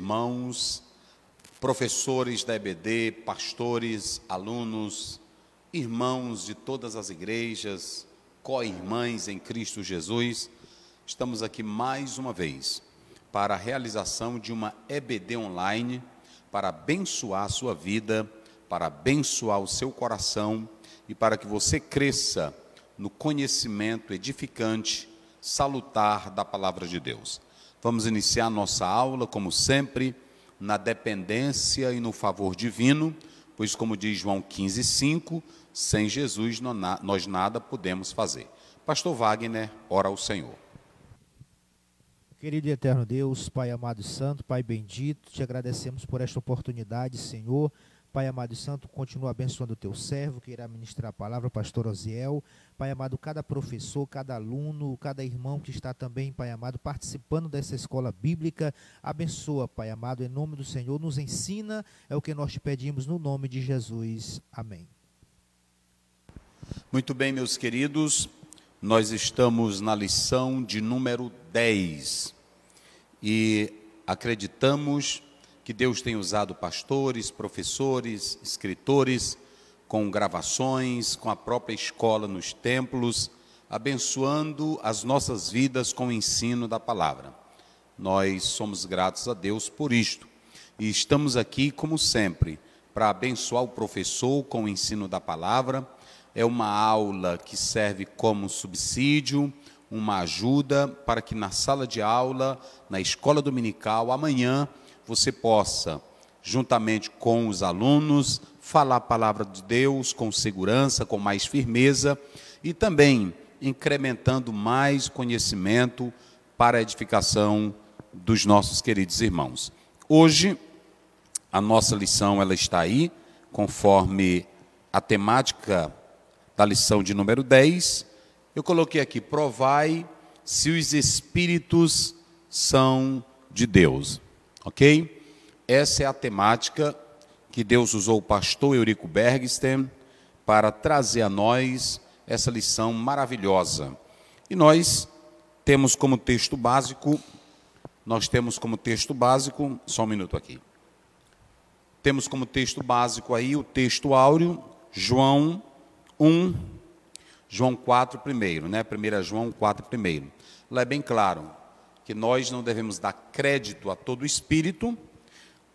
irmãos, professores da EBD, pastores, alunos, irmãos de todas as igrejas, co-irmãs em Cristo Jesus. Estamos aqui mais uma vez para a realização de uma EBD online, para abençoar a sua vida, para abençoar o seu coração e para que você cresça no conhecimento edificante, salutar da palavra de Deus. Vamos iniciar nossa aula, como sempre, na dependência e no favor divino, pois, como diz João 15:5, sem Jesus nós nada podemos fazer. Pastor Wagner, ora ao Senhor. Querido e eterno Deus, Pai amado e santo, Pai bendito, te agradecemos por esta oportunidade, Senhor. Pai amado e santo, continua abençoando o teu servo, que irá ministrar a palavra, pastor Osiel. Pai amado, cada professor, cada aluno, cada irmão que está também, Pai amado, participando dessa escola bíblica, abençoa, Pai amado, em nome do Senhor, nos ensina, é o que nós te pedimos no nome de Jesus. Amém. Muito bem, meus queridos, nós estamos na lição de número 10 e acreditamos que Deus tem usado pastores, professores, escritores, com gravações, com a própria escola nos templos, abençoando as nossas vidas com o ensino da palavra. Nós somos gratos a Deus por isto. E estamos aqui, como sempre, para abençoar o professor com o ensino da palavra. É uma aula que serve como subsídio, uma ajuda para que na sala de aula, na escola dominical, amanhã, você possa, juntamente com os alunos, falar a palavra de Deus com segurança, com mais firmeza e também incrementando mais conhecimento para a edificação dos nossos queridos irmãos. Hoje, a nossa lição ela está aí, conforme a temática da lição de número 10. Eu coloquei aqui, provai se os espíritos são de Deus. Ok? Essa é a temática que Deus usou o pastor Eurico Bergsten para trazer a nós essa lição maravilhosa. E nós temos como texto básico, só um minuto aqui. Temos como texto básico aí o texto áureo, João 4 primeiro, né? 1 João 4 primeiro. Lá é bem claro que nós não devemos dar crédito a todo espírito,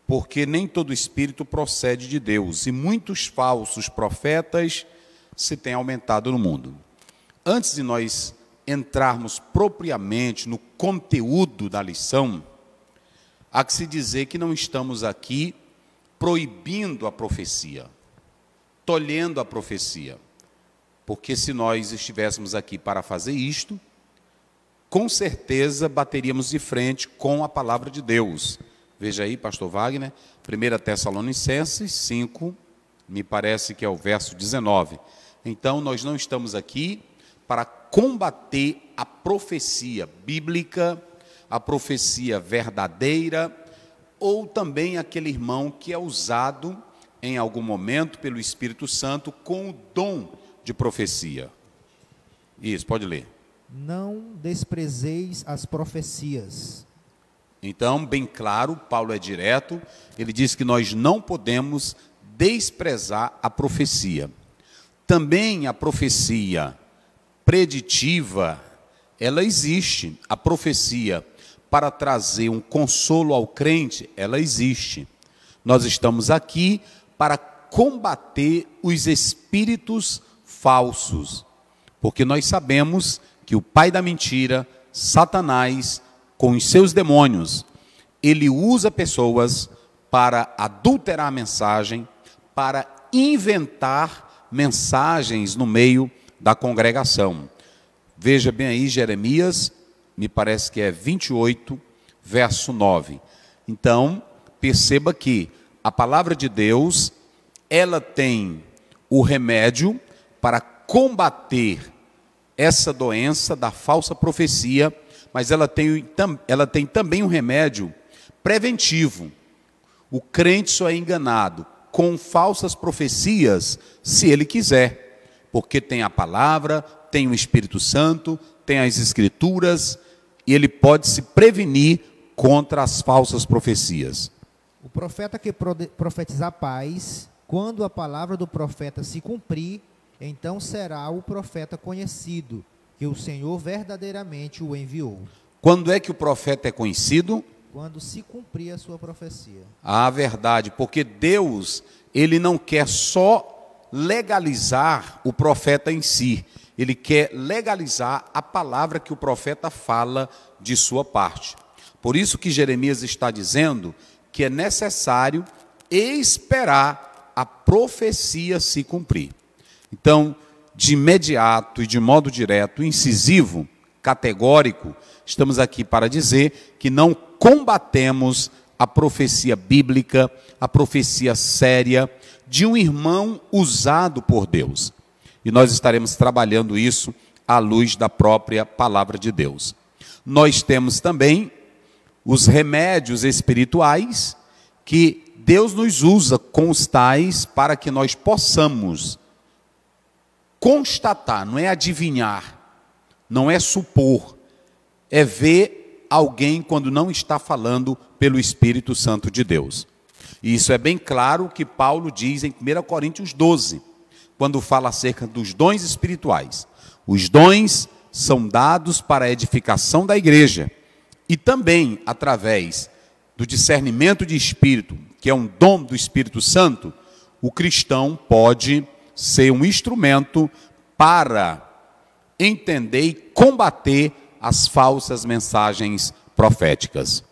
porque nem todo espírito procede de Deus, e muitos falsos profetas se têm aumentado no mundo. Antes de nós entrarmos propriamente no conteúdo da lição, há que se dizer que não estamos aqui proibindo a profecia, tolhendo a profecia, porque se nós estivéssemos aqui para fazer isto, com certeza bateríamos de frente com a palavra de Deus. Veja aí, pastor Wagner, 1 Tessalonicenses 5, me parece que é o verso 19. Então, nós não estamos aqui para combater a profecia bíblica, a profecia verdadeira, ou também aquele irmão que é usado em algum momento pelo Espírito Santo com o dom de profecia. Isso, pode ler. Não desprezeis as profecias. Então, bem claro, Paulo é direto, ele diz que nós não podemos desprezar a profecia. Também a profecia preditiva, ela existe. A profecia para trazer um consolo ao crente, ela existe. Nós estamos aqui para combater os espíritos falsos, porque nós sabemos que o pai da mentira, Satanás, com os seus demônios, ele usa pessoas para adulterar a mensagem, para inventar mensagens no meio da congregação. Veja bem aí Jeremias, me parece que é 28, verso 9. Então, perceba que a palavra de Deus, ela tem o remédio para combater essa doença da falsa profecia, mas ela tem também um remédio preventivo. O crente só é enganado com falsas profecias se ele quiser, porque tem a palavra, tem o Espírito Santo, tem as Escrituras, e ele pode se prevenir contra as falsas profecias. O profeta que profetizar paz, quando a palavra do profeta se cumprir, então será o profeta conhecido, que o Senhor verdadeiramente o enviou. Quando é que o profeta é conhecido? Quando se cumprir a sua profecia. Ah, verdade, porque Deus, ele não quer só legalizar o profeta em si, ele quer legalizar a palavra que o profeta fala de sua parte. Por isso que Jeremias está dizendo que é necessário esperar a profecia se cumprir. Então, de imediato e de modo direto, incisivo, categórico, estamos aqui para dizer que não combatemos a profecia bíblica, a profecia séria de um irmão usado por Deus. E nós estaremos trabalhando isso à luz da própria palavra de Deus. Nós temos também os remédios espirituais que Deus nos usa com os tais para que nós possamos constatar, não é adivinhar, não é supor, é ver alguém quando não está falando pelo Espírito Santo de Deus. E isso é bem claro que Paulo diz em 1 Coríntios 12, quando fala acerca dos dons espirituais. Os dons são dados para a edificação da igreja e também através do discernimento de espírito, que é um dom do Espírito Santo, o cristão pode ser um instrumento para entender e combater as falsas mensagens proféticas.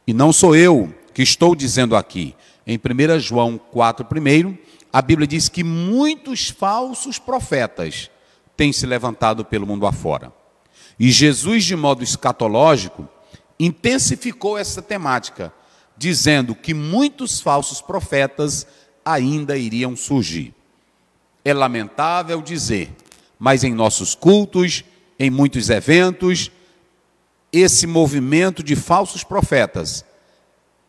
E não sou eu que estou dizendo aqui. Em 1 João 4:1, a Bíblia diz que muitos falsos profetas têm se levantado pelo mundo afora. E Jesus, de modo escatológico, intensificou essa temática, dizendo que muitos falsos profetas ainda iriam surgir. É lamentável dizer, mas em nossos cultos, em muitos eventos, esse movimento de falsos profetas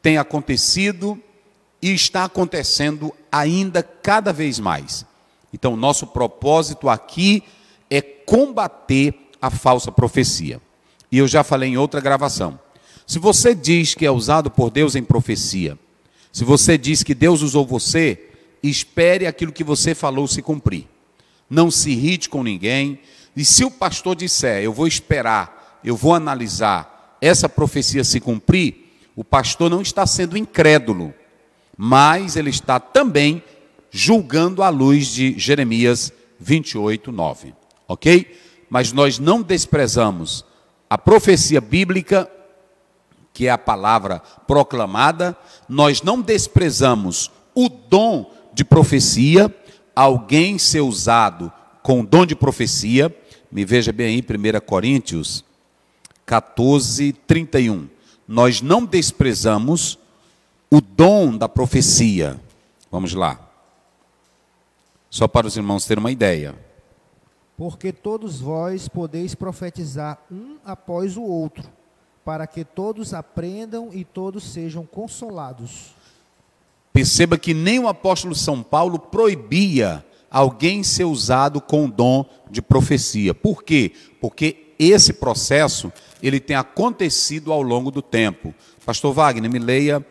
tem acontecido e está acontecendo ainda cada vez mais. Então, nosso propósito aqui é combater a falsa profecia. E eu já falei em outra gravação. Se você diz que é usado por Deus em profecia, se você diz que Deus usou você, espere aquilo que você falou se cumprir. Não se irrite com ninguém. E se o pastor disser, eu vou esperar, eu vou analisar, essa profecia se cumprir, o pastor não está sendo incrédulo, mas ele está também julgando à luz de Jeremias 28:9. Ok? Mas nós não desprezamos a profecia bíblica, que é a palavra proclamada, nós não desprezamos o dom de profecia, alguém ser usado com o dom de profecia. Me veja bem aí, 1 Coríntios 14:31. Nós não desprezamos o dom da profecia. Vamos lá. Só para os irmãos terem uma ideia. Porque todos vós podeis profetizar um após o outro, para que todos aprendam e todos sejam consolados. Perceba que nem o apóstolo São Paulo proibia alguém ser usado com o dom de profecia. Por quê? Porque esse processo ele tem acontecido ao longo do tempo. Pastor Wagner, me leia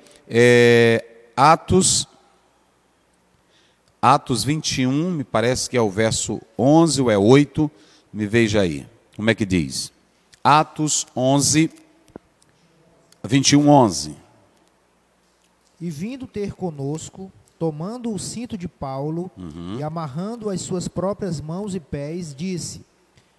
Atos 21, me parece que é o verso 11 ou é 8, me veja aí. Como é que diz? Atos 11, 21:11. E vindo ter conosco, tomando o cinto de Paulo e amarrando as suas próprias mãos e pés, disse: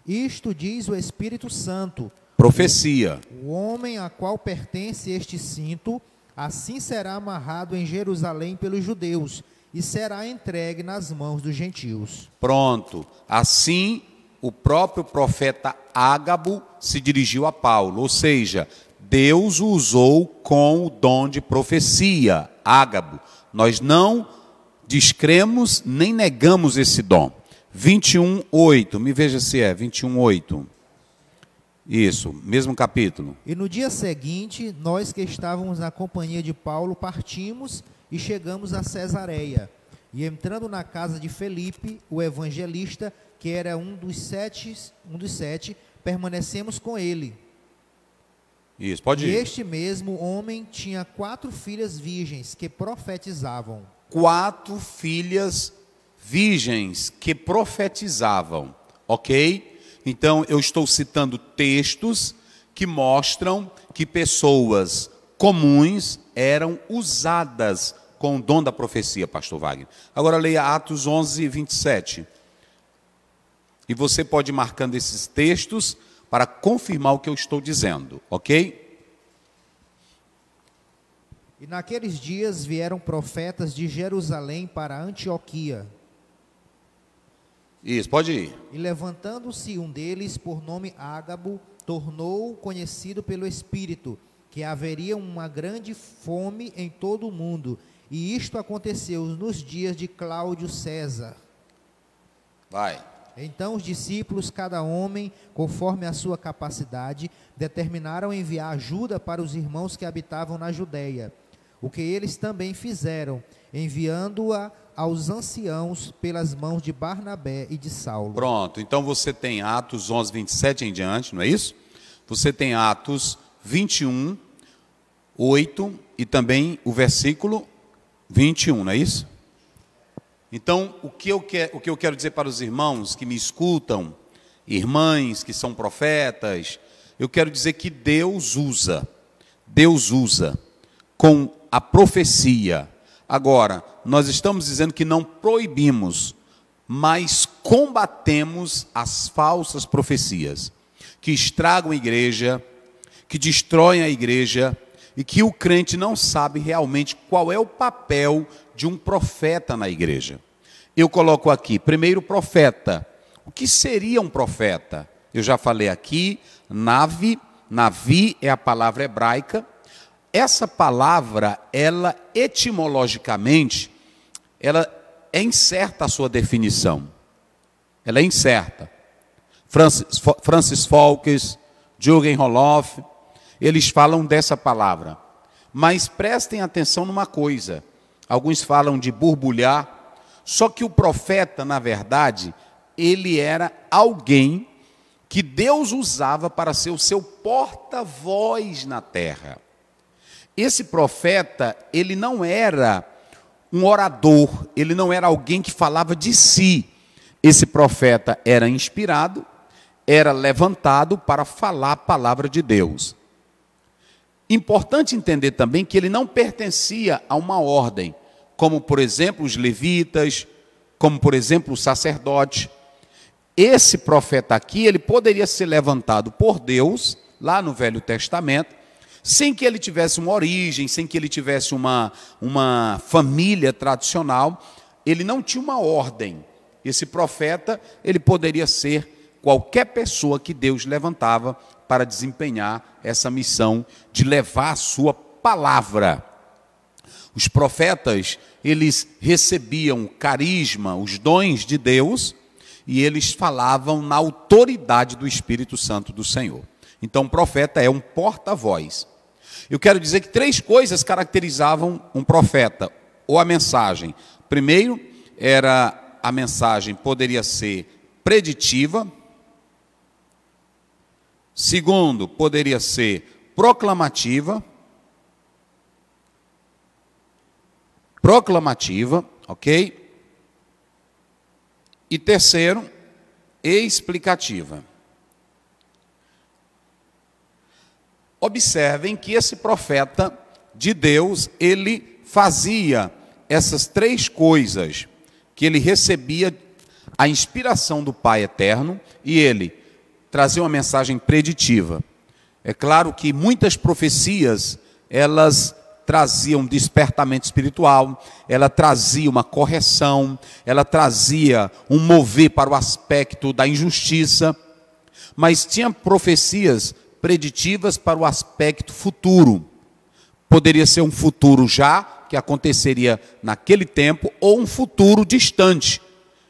Isto diz o Espírito Santo. Profecia. O homem a qual pertence este cinto, assim será amarrado em Jerusalém pelos judeus e será entregue nas mãos dos gentios. Pronto. Assim, o próprio profeta Ágabo se dirigiu a Paulo, ou seja, Deus o usou com o dom de profecia, Ágabo. Nós não descremos nem negamos esse dom. 21:8, me veja se é 21:8. Isso, mesmo capítulo. E no dia seguinte, nós que estávamos na companhia de Paulo, partimos e chegamos a Cesareia. E entrando na casa de Felipe, o evangelista, que era um dos sete, permanecemos com ele. Isso, pode E ir. este mesmo homem tinha 4 filhas virgens que profetizavam. 4 filhas virgens que profetizavam, ok? Então, eu estou citando textos que mostram que pessoas comuns eram usadas com o dom da profecia, pastor Wagner. Agora leia Atos 11, 27. E você pode ir marcando esses textos para confirmar o que eu estou dizendo, ok? E naqueles dias vieram profetas de Jerusalém para Antioquia. Isso, pode ir. E levantando-se um deles, por nome Ágabo, tornou conhecido pelo Espírito que haveria uma grande fome em todo o mundo. E isto aconteceu nos dias de Cláudio César. Vai. Então os discípulos, cada homem, conforme a sua capacidade, determinaram enviar ajuda para os irmãos que habitavam na Judeia. O que eles também fizeram, enviando-a aos anciãos pelas mãos de Barnabé e de Saulo. Pronto, então você tem Atos 11, 27 em diante, não é isso? Você tem Atos 21, 8 e também o versículo 21, não é isso? Então, o que eu quero dizer para os irmãos que me escutam, irmãs que são profetas, eu quero dizer que Deus usa com a profecia. Agora, nós estamos dizendo que não proibimos, mas combatemos as falsas profecias, que estragam a igreja, que destroem a igreja, e que o crente não sabe realmente qual é o papel de um profeta na igreja. Eu coloco aqui, primeiro, profeta. O que seria um profeta? Eu já falei aqui, navi é a palavra hebraica. Essa palavra, ela etimologicamente, ela é incerta a sua definição. Ela é incerta. Francis Folkes, Jürgen Roloff, eles falam dessa palavra. Mas prestem atenção numa coisa. Alguns falam de borbulhar. Só que o profeta, na verdade, ele era alguém que Deus usava para ser o seu porta-voz na terra. Esse profeta, ele não era um orador, ele não era alguém que falava de si. Esse profeta era inspirado, era levantado para falar a palavra de Deus. Importante entender também que ele não pertencia a uma ordem, como, por exemplo, os levitas, como, por exemplo, o sacerdote. Esse profeta aqui, ele poderia ser levantado por Deus, lá no Velho Testamento, sem que ele tivesse uma origem, sem que ele tivesse uma família tradicional. Ele não tinha uma ordem. Esse profeta, ele poderia ser qualquer pessoa que Deus levantava para desempenhar essa missão de levar a sua palavra. Os profetas, eles recebiam o carisma, os dons de Deus, e eles falavam na autoridade do Espírito Santo do Senhor. Então, o profeta é um porta-voz. Eu quero dizer que 3 coisas caracterizavam um profeta, ou a mensagem. Primeiro, a mensagem poderia ser preditiva. Segundo, poderia ser proclamativa, ok? E terceiro, explicativa. Observem que esse profeta de Deus, ele fazia essas 3 coisas, que ele recebia a inspiração do Pai Eterno e ele trazia uma mensagem preditiva. É claro que muitas profecias, elas traziam despertamento espiritual, ela trazia uma correção, ela trazia um mover para o aspecto da injustiça, mas tinha profecias preditivas para o aspecto futuro. Poderia ser um futuro já, que aconteceria naquele tempo, ou um futuro distante,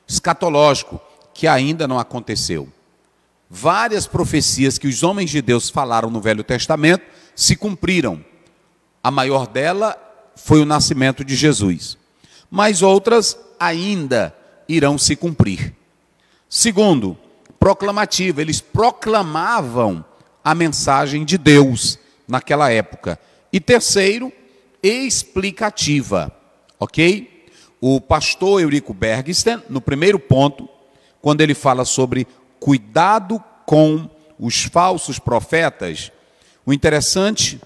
escatológico, que ainda não aconteceu. Várias profecias que os homens de Deus falaram no Velho Testamento se cumpriram. A maior dela foi o nascimento de Jesus. Mas outras ainda irão se cumprir. Segundo, proclamativa. Eles proclamavam a mensagem de Deus naquela época. E terceiro, explicativa, ok? O pastor Eurico Bergsten, no primeiro ponto, quando ele fala sobre cuidado com os falsos profetas, o interessante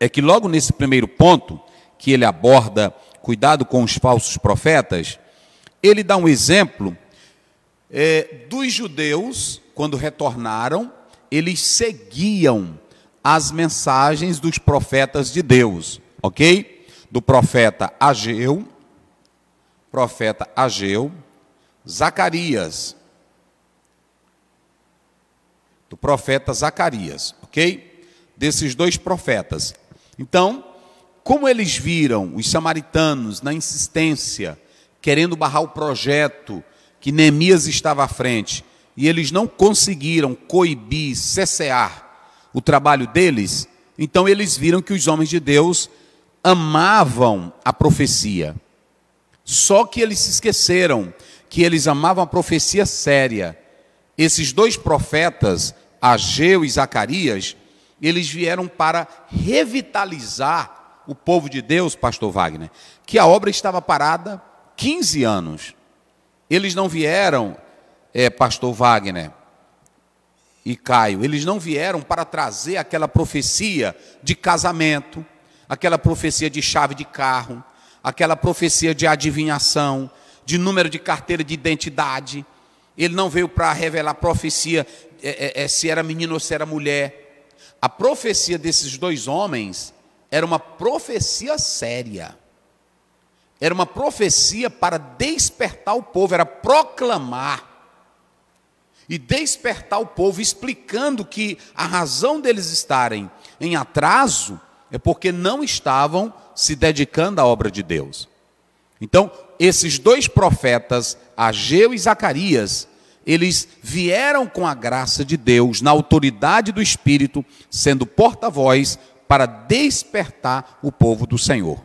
é que logo nesse primeiro ponto, que ele aborda cuidado com os falsos profetas, ele dá um exemplo dos judeus, quando retornaram, eles seguiam as mensagens dos profetas de Deus, ok? Do profeta Ageu, Zacarias, do profeta Zacarias, ok? Desses dois profetas. Então, como eles viram os samaritanos na insistência, querendo barrar o projeto que Neemias estava à frente, e eles não conseguiram coibir, cessear o trabalho deles, então eles viram que os homens de Deus amavam a profecia. Só que eles se esqueceram que eles amavam a profecia séria. Esses dois profetas, Ageu e Zacarias, eles vieram para revitalizar o povo de Deus, pastor Wagner, que a obra estava parada 15 anos. Eles não vieram, pastor Wagner e Caio, eles não vieram para trazer aquela profecia de casamento, aquela profecia de chave de carro, aquela profecia de adivinhação, de número de carteira de identidade. Ele não veio para revelar profecia se era menino ou se era mulher. A profecia desses dois homens era uma profecia séria. Era uma profecia para despertar o povo, era proclamar e despertar o povo, explicando que a razão deles estarem em atraso é porque não estavam se dedicando à obra de Deus. Então, esses dois profetas, Ageu e Zacarias, eles vieram com a graça de Deus, na autoridade do Espírito, sendo porta-voz para despertar o povo do Senhor.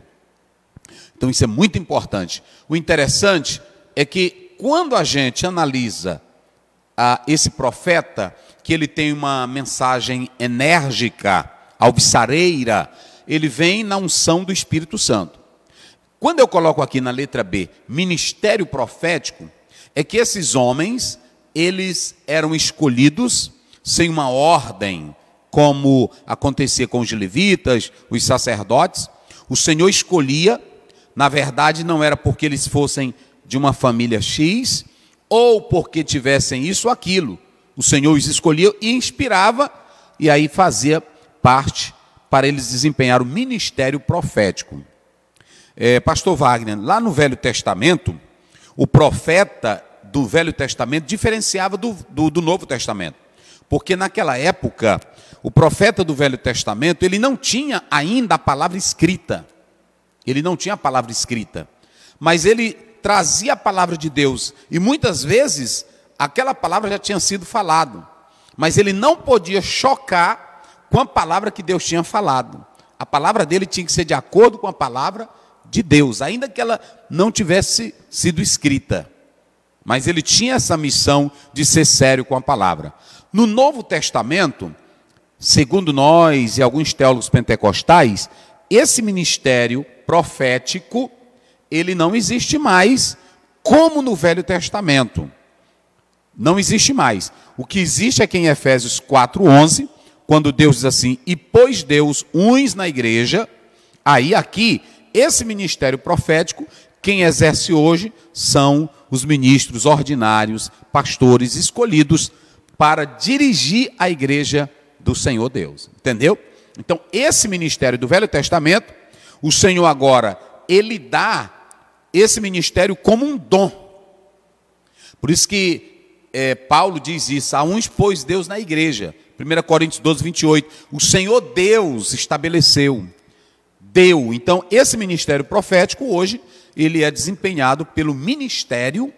Então isso é muito importante. O interessante é que quando a gente analisa esse profeta, que ele tem uma mensagem enérgica, alvissareira, ele vem na unção do Espírito Santo. Quando eu coloco aqui na letra B, ministério profético, é que esses homens, eles eram escolhidos sem uma ordem, como acontecia com os levitas, os sacerdotes. O Senhor escolhia, na verdade não era porque eles fossem de uma família X, ou porque tivessem isso ou aquilo. O Senhor os escolhia e inspirava, e aí fazia parte para eles desempenhar o ministério profético. Pastor Wagner, lá no Velho Testamento, o profeta do Velho Testamento diferenciava do Novo Testamento. Porque naquela época, o profeta do Velho Testamento, ele não tinha ainda a palavra escrita. Ele não tinha a palavra escrita. Mas ele trazia a palavra de Deus. E muitas vezes, aquela palavra já tinha sido falada. Mas ele não podia chocar com a palavra que Deus tinha falado. A palavra dele tinha que ser de acordo com a palavra de Deus, ainda que ela não tivesse sido escrita. Mas ele tinha essa missão de ser sério com a palavra. No Novo Testamento, segundo nós e alguns teólogos pentecostais, esse ministério profético, ele não existe mais como no Velho Testamento. Não existe mais. O que existe é que em Efésios 4:11, quando Deus diz assim, e pôs Deus uns na igreja, aí aqui, esse ministério profético, quem exerce hoje são os ministros ordinários, pastores escolhidos para dirigir a igreja do Senhor Deus. Entendeu? Então, esse ministério do Velho Testamento, o Senhor agora, ele dá esse ministério como um dom. Por isso que Paulo diz isso, a uns pôs Deus na igreja. 1 Coríntios 12:28, o Senhor Deus estabeleceu, deu. Então, esse ministério profético hoje, ele é desempenhado pelo ministério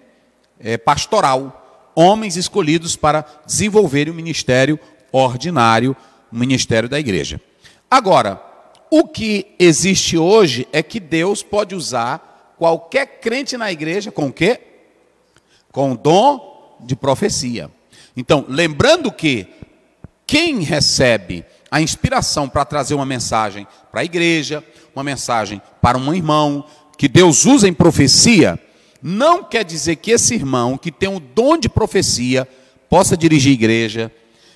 pastoral, homens escolhidos para desenvolver o ministério ordinário, o ministério da igreja. Agora, o que existe hoje é que Deus pode usar qualquer crente na igreja com o quê? Com o dom de profecia. Então, lembrando que quem recebe a inspiração para trazer uma mensagem para a igreja, uma mensagem para um irmão, que Deus usa em profecia, não quer dizer que esse irmão que tem o dom de profecia possa dirigir igreja,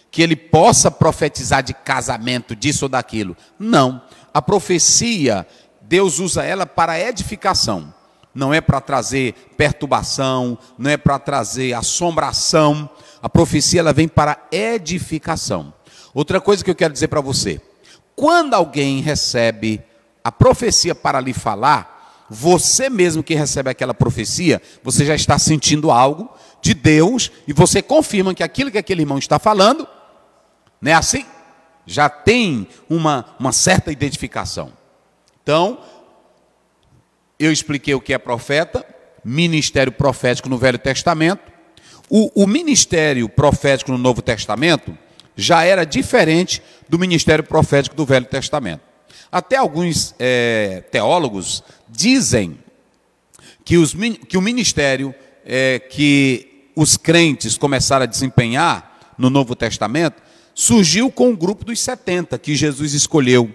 que ele possa profetizar de casamento, disso ou daquilo. Não. A profecia, Deus usa ela para edificação. Não é para trazer perturbação, não é para trazer assombração. A profecia, ela vem para edificação. Outra coisa que eu quero dizer para você. Quando alguém recebe a profecia para lhe falar, você mesmo que recebe aquela profecia, você já está sentindo algo de Deus e você confirma que aquilo que aquele irmão está falando, não é assim? Já tem uma certa identificação. Então, eu expliquei o que é profeta, ministério profético no Velho Testamento. O ministério profético no Novo Testamento já era diferente do ministério profético do Velho Testamento. Até alguns teólogos dizem que o ministério que os crentes começaram a desempenhar no Novo Testamento surgiu com o grupo dos 70 que Jesus escolheu.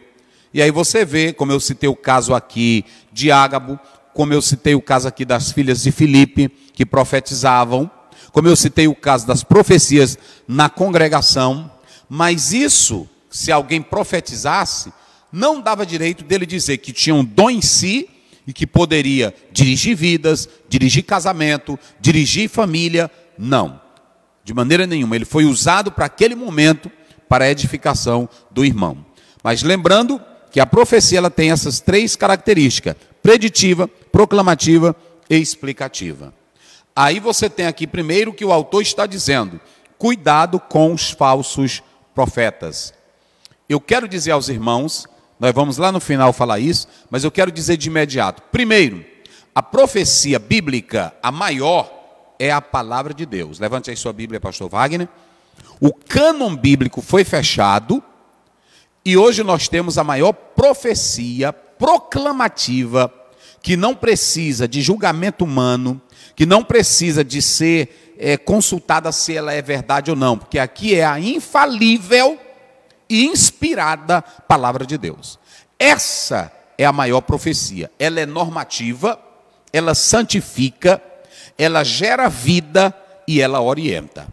E aí você vê, como eu citei o caso aqui de Ágabo, como eu citei o caso aqui das filhas de Filipe, que profetizavam, como eu citei o caso das profecias na congregação, mas isso, se alguém profetizasse, não dava direito dele dizer que tinha um dom em si e que poderia dirigir vidas, dirigir casamento, dirigir família. Não, de maneira nenhuma. Ele foi usado para aquele momento, para a edificação do irmão. Mas lembrando que a profecia ela tem essas três características: preditiva, proclamativa e explicativa. Aí você tem aqui primeiro que o autor está dizendo: cuidado com os falsos profetas. Eu quero dizer aos irmãos, nós vamos lá no final falar isso, mas eu quero dizer de imediato. Primeiro, a profecia bíblica, a maior, é a palavra de Deus. Levante aí sua Bíblia, pastor Wagner. O cânon bíblico foi fechado e hoje nós temos a maior profecia proclamativa, que não precisa de julgamento humano, que não precisa de ser consultada se ela é verdade ou não, porque aqui é a infalível e inspirada palavra de Deus. Essa é a maior profecia. Ela é normativa, ela santifica, ela gera vida e ela orienta.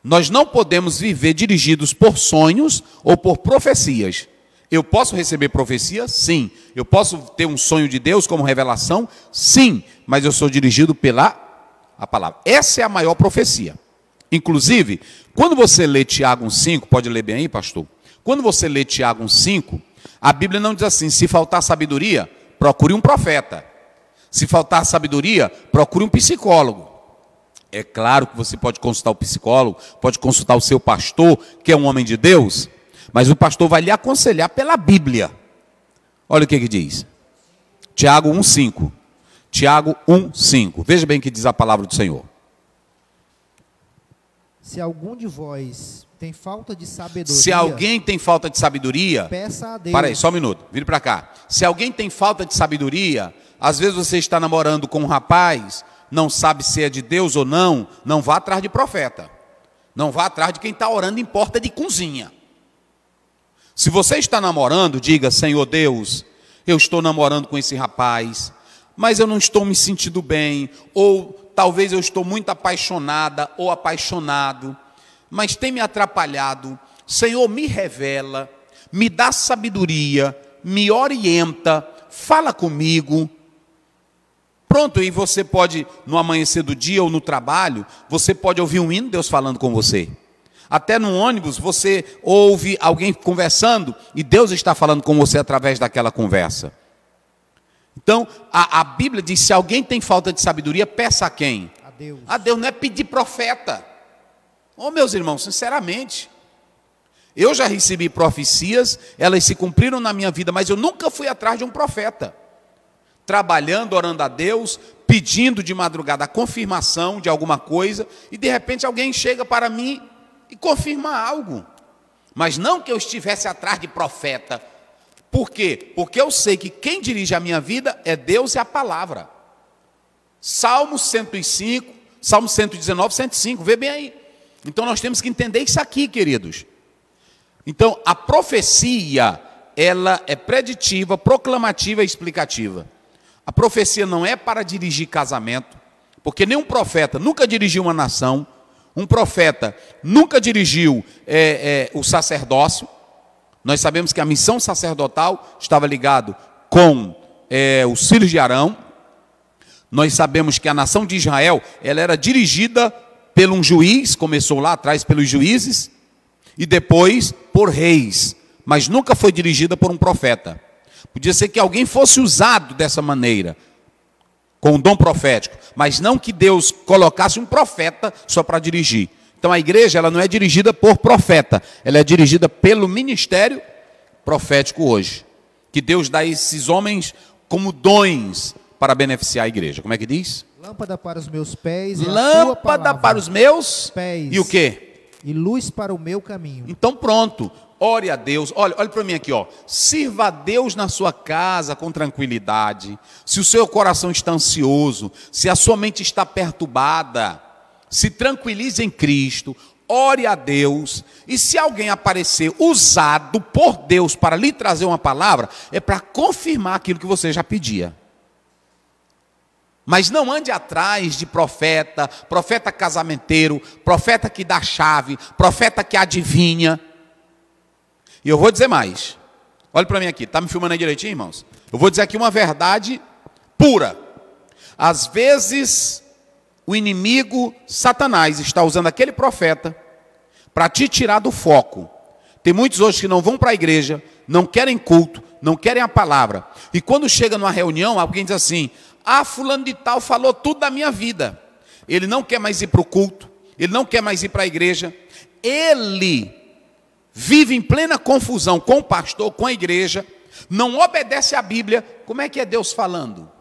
Nós não podemos viver dirigidos por sonhos ou por profecias. Eu posso receber profecia? Sim. Eu posso ter um sonho de Deus como revelação? Sim. Mas eu sou dirigido pela a palavra. Essa é a maior profecia. Inclusive, quando você lê Tiago 1,5, pode ler bem aí, pastor? Quando você lê Tiago 1,5, a Bíblia não diz assim: se faltar sabedoria, procure um profeta. Se faltar sabedoria, procure um psicólogo. É claro que você pode consultar o psicólogo, pode consultar o seu pastor, que é um homem de Deus, mas o pastor vai lhe aconselhar pela Bíblia. Olha o que diz. Tiago 1,5. Tiago 1,5. Veja bem o que diz a palavra do Senhor. Se algum de vós tem falta de sabedoria... Se alguém tem falta de sabedoria... Peça a Deus. Para aí, só um minuto. Vire para cá. Se alguém tem falta de sabedoria, às vezes você está namorando com um rapaz, não sabe se é de Deus ou não, não vá atrás de profeta. Não vá atrás de quem está orando em porta de cozinha. Se você está namorando, diga: Senhor Deus, eu estou namorando com esse rapaz, mas eu não estou me sentindo bem, ou talvez eu estou muito apaixonada ou apaixonado, mas tem me atrapalhado. Senhor, me revela, me dá sabedoria, me orienta, fala comigo. Pronto, e você pode, no amanhecer do dia ou no trabalho, você pode ouvir um hino, Deus falando com você. Até no ônibus, você ouve alguém conversando e Deus está falando com você através daquela conversa. Então, a Bíblia diz: se alguém tem falta de sabedoria, peça a quem? A Deus. A Deus, não é pedir profeta. Oh, meus irmãos, sinceramente, eu já recebi profecias, elas se cumpriram na minha vida, mas eu nunca fui atrás de um profeta. Trabalhando, orando a Deus, pedindo de madrugada a confirmação de alguma coisa, e de repente alguém chega para mim e confirma algo. Mas não que eu estivesse atrás de profeta. Por quê? Porque eu sei que quem dirige a minha vida é Deus e a palavra. Salmo 105, Salmo 119, 105, vê bem aí. Então nós temos que entender isso aqui, queridos. Então, a profecia, ela é preditiva, proclamativa e explicativa. A profecia não é para dirigir casamento, porque nenhum profeta nunca dirigiu uma nação, um profeta nunca dirigiu o sacerdócio. Nós sabemos que a missão sacerdotal estava ligado com os filhos de Arão. Nós sabemos que a nação de Israel, ela era dirigida por um juiz, começou lá atrás pelos juízes, e depois por reis, mas nunca foi dirigida por um profeta. Podia ser que alguém fosse usado dessa maneira, com o dom profético, mas não que Deus colocasse um profeta só para dirigir. Então a igreja, ela não é dirigida por profeta, ela é dirigida pelo ministério profético hoje, que Deus dá a esses homens como dons para beneficiar a igreja. Como é que diz? Lâmpada para os meus pés e lâmpada para os meus pés. E o quê? E luz para o meu caminho. Então pronto, ore a Deus. Olha para mim aqui, ó. Sirva a Deus na sua casa com tranquilidade. Se o seu coração está ansioso, se a sua mente está perturbada, se tranquilize em Cristo. Ore a Deus. E se alguém aparecer usado por Deus para lhe trazer uma palavra, é para confirmar aquilo que você já pedia. Mas não ande atrás de profeta, profeta casamenteiro, profeta que dá chave, profeta que adivinha. E eu vou dizer mais. Olha para mim aqui, está me filmando aí direitinho, irmãos? Eu vou dizer aqui uma verdade pura. Às vezes, o inimigo, Satanás, está usando aquele profeta para te tirar do foco. Tem muitos hoje que não vão para a igreja, não querem culto, não querem a palavra. E quando chega numa reunião, alguém diz assim: fulano de tal falou tudo da minha vida. Ele não quer mais ir para o culto, ele não quer mais ir para a igreja. Ele vive em plena confusão com o pastor, com a igreja, não obedece à Bíblia. Como é que é Deus falando?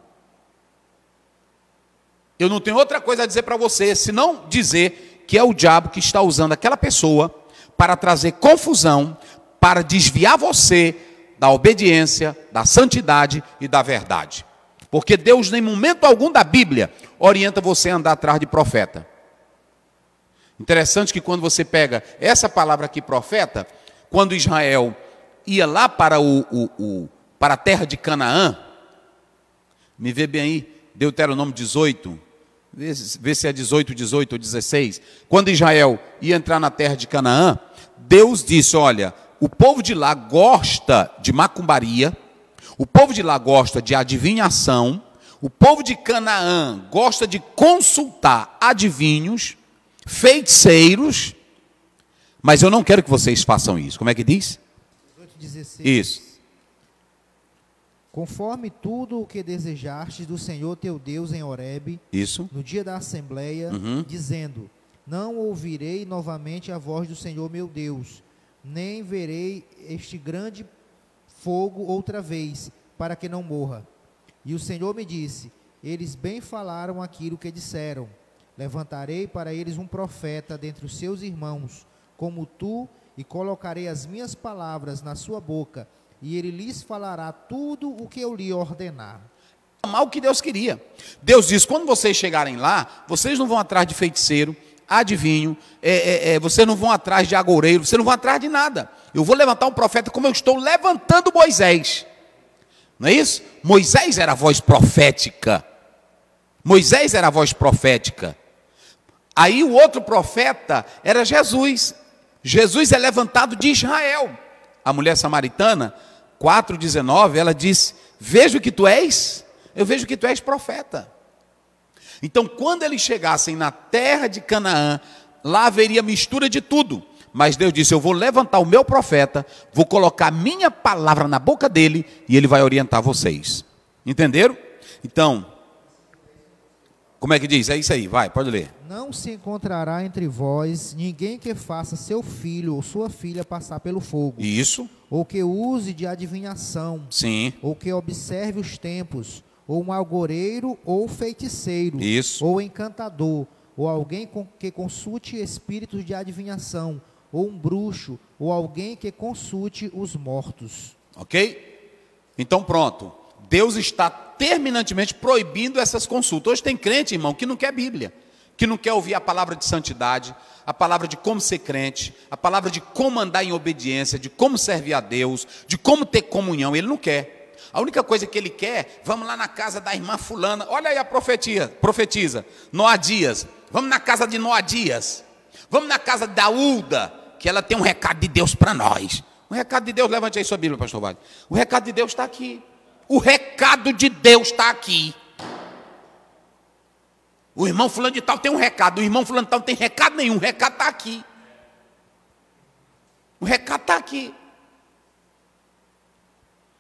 Eu não tenho outra coisa a dizer para você, senão dizer que é o diabo que está usando aquela pessoa para trazer confusão, para desviar você da obediência, da santidade e da verdade. Porque Deus, em momento algum da Bíblia, orienta você a andar atrás de profeta. Interessante que quando você pega essa palavra aqui, profeta, quando Israel ia lá para a terra de Canaã, me vê bem aí, Deuteronômio 18, vê se é 18 ou 16. Quando Israel ia entrar na terra de Canaã, Deus disse: olha, o povo de lá gosta de macumbaria, o povo de lá gosta de adivinhação, o povo de Canaã gosta de consultar adivinhos, feiticeiros, mas eu não quero que vocês façam isso. Como é que diz? 18:16. Isso. Conforme tudo o que desejastes do Senhor teu Deus em Horebe, Isso. no dia da assembleia, dizendo: não ouvirei novamente a voz do Senhor meu Deus, nem verei este grande fogo outra vez, para que não morra. E o Senhor me disse: eles bem falaram aquilo que disseram. Levantarei para eles um profeta dentre os seus irmãos, como tu, e colocarei as minhas palavras na sua boca, e ele lhes falará tudo o que eu lhe ordenar. O que Deus queria. Deus diz: quando vocês chegarem lá, vocês não vão atrás de feiticeiro, adivinho, vocês não vão atrás de agoureiro, vocês não vão atrás de nada. Eu vou levantar um profeta como eu estou levantando Moisés. Não é isso? Moisés era a voz profética. Moisés era a voz profética. Aí o outro profeta era Jesus. Jesus é levantado de Israel. A mulher samaritana, 4:19, ela disse: vejo que tu és, eu vejo que tu és profeta. Então, quando eles chegassem na terra de Canaã, lá haveria mistura de tudo. Mas Deus disse: eu vou levantar o meu profeta, vou colocar minha palavra na boca dele, e ele vai orientar vocês. Entenderam? Então, como é que diz? É isso aí, vai, pode ler. Não se encontrará entre vós ninguém que faça seu filho ou sua filha passar pelo fogo. Isso. Ou que use de adivinhação. Sim. Ou que observe os tempos. Ou um agoureiro ou feiticeiro. Isso. Ou encantador. Ou alguém que consulte espíritos de adivinhação. Ou um bruxo. Ou alguém que consulte os mortos. Ok? Então pronto. Deus está terminantemente proibindo essas consultas. Hoje tem crente, irmão, que não quer Bíblia, que não quer ouvir a palavra de santidade, a palavra de como ser crente, a palavra de como andar em obediência, de como servir a Deus, de como ter comunhão. Ele não quer. A única coisa que ele quer, vamos lá na casa da irmã fulana, olha aí a profetiza, Noadias, vamos na casa de Noadias, vamos na casa da Ulda, que ela tem um recado de Deus para nós. O recado de Deus, levante aí sua Bíblia, pastor Wagner. O recado de Deus está aqui. O recado de Deus está aqui. O irmão fulano de tal tem um recado, o irmão fulano de tal não tem recado nenhum, o recado está aqui. O recado está aqui.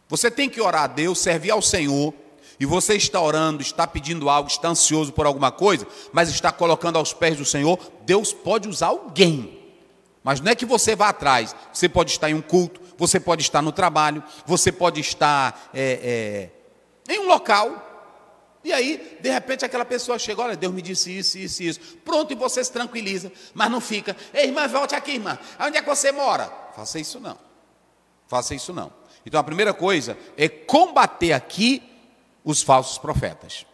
Você tem que orar a Deus, servir ao Senhor, e você está orando, está pedindo algo, está ansioso por alguma coisa, mas está colocando aos pés do Senhor, Deus pode usar alguém. Mas não é que você vá atrás, você pode estar em um culto, você pode estar no trabalho, você pode estar em um local, e aí, de repente, aquela pessoa chega, olha, Deus me disse isso, isso e isso. Pronto, e você se tranquiliza, mas não fica, ei, irmã, volte aqui, irmã, onde é que você mora? Faça isso não, faça isso não. Então, a primeira coisa é combater aqui os falsos profetas.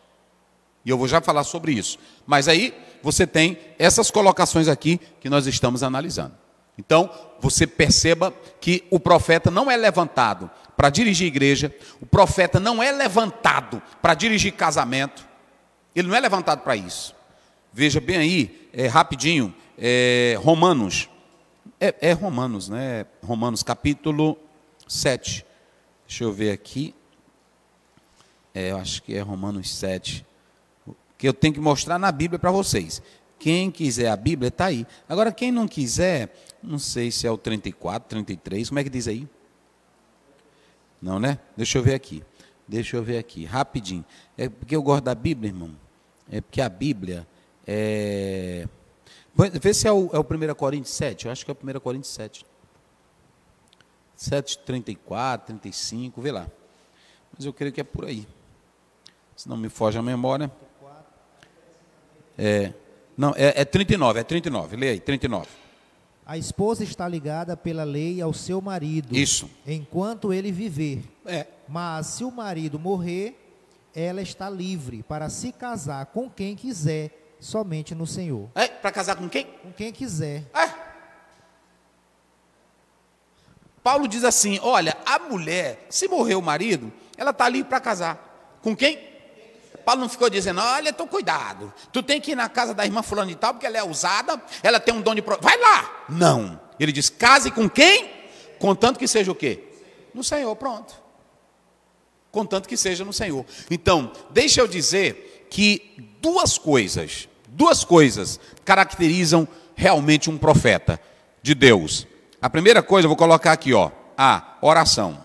E eu vou já falar sobre isso. Mas aí, você tem essas colocações aqui que nós estamos analisando. Então, você perceba que o profeta não é levantado para dirigir igreja, o profeta não é levantado para dirigir casamento, ele não é levantado para isso. Veja bem aí, rapidinho, Romanos, Romanos, né? Romanos capítulo 7, deixa eu ver aqui, eu acho que é Romanos 7, que eu tenho que mostrar na Bíblia para vocês. Quem quiser a Bíblia, está aí. Agora, quem não quiser, não sei se é o 34, 33, como é que diz aí? Não, né? Deixa eu ver aqui, rapidinho. É porque eu gosto da Bíblia, irmão. É porque a Bíblia vê se é o 1 Coríntios 7, eu acho que é o 1 Coríntios 7. 7, 34, 35, vê lá. Mas eu creio que é por aí. Se não me foge a memória. Não, é 39, leia aí, 39. A esposa está ligada pela lei ao seu marido. Isso. Enquanto ele viver. Mas se o marido morrer, ela está livre para se casar com quem quiser, somente no Senhor. Para casar com quem? Com quem quiser. Paulo diz assim, olha, a mulher, se morrer o marido, ela está livre para casar. Com quem? Paulo não ficou dizendo, olha, então cuidado, tu tem que ir na casa da irmã fulana de tal, porque ela é usada, ela tem um dom de... Vai lá! Não. Ele diz, case com quem? Contanto que seja o quê? No Senhor, pronto. Contanto que seja no Senhor. Então, deixa eu dizer que duas coisas caracterizam realmente um profeta de Deus. A primeira coisa, eu vou colocar aqui, ó, A, oração.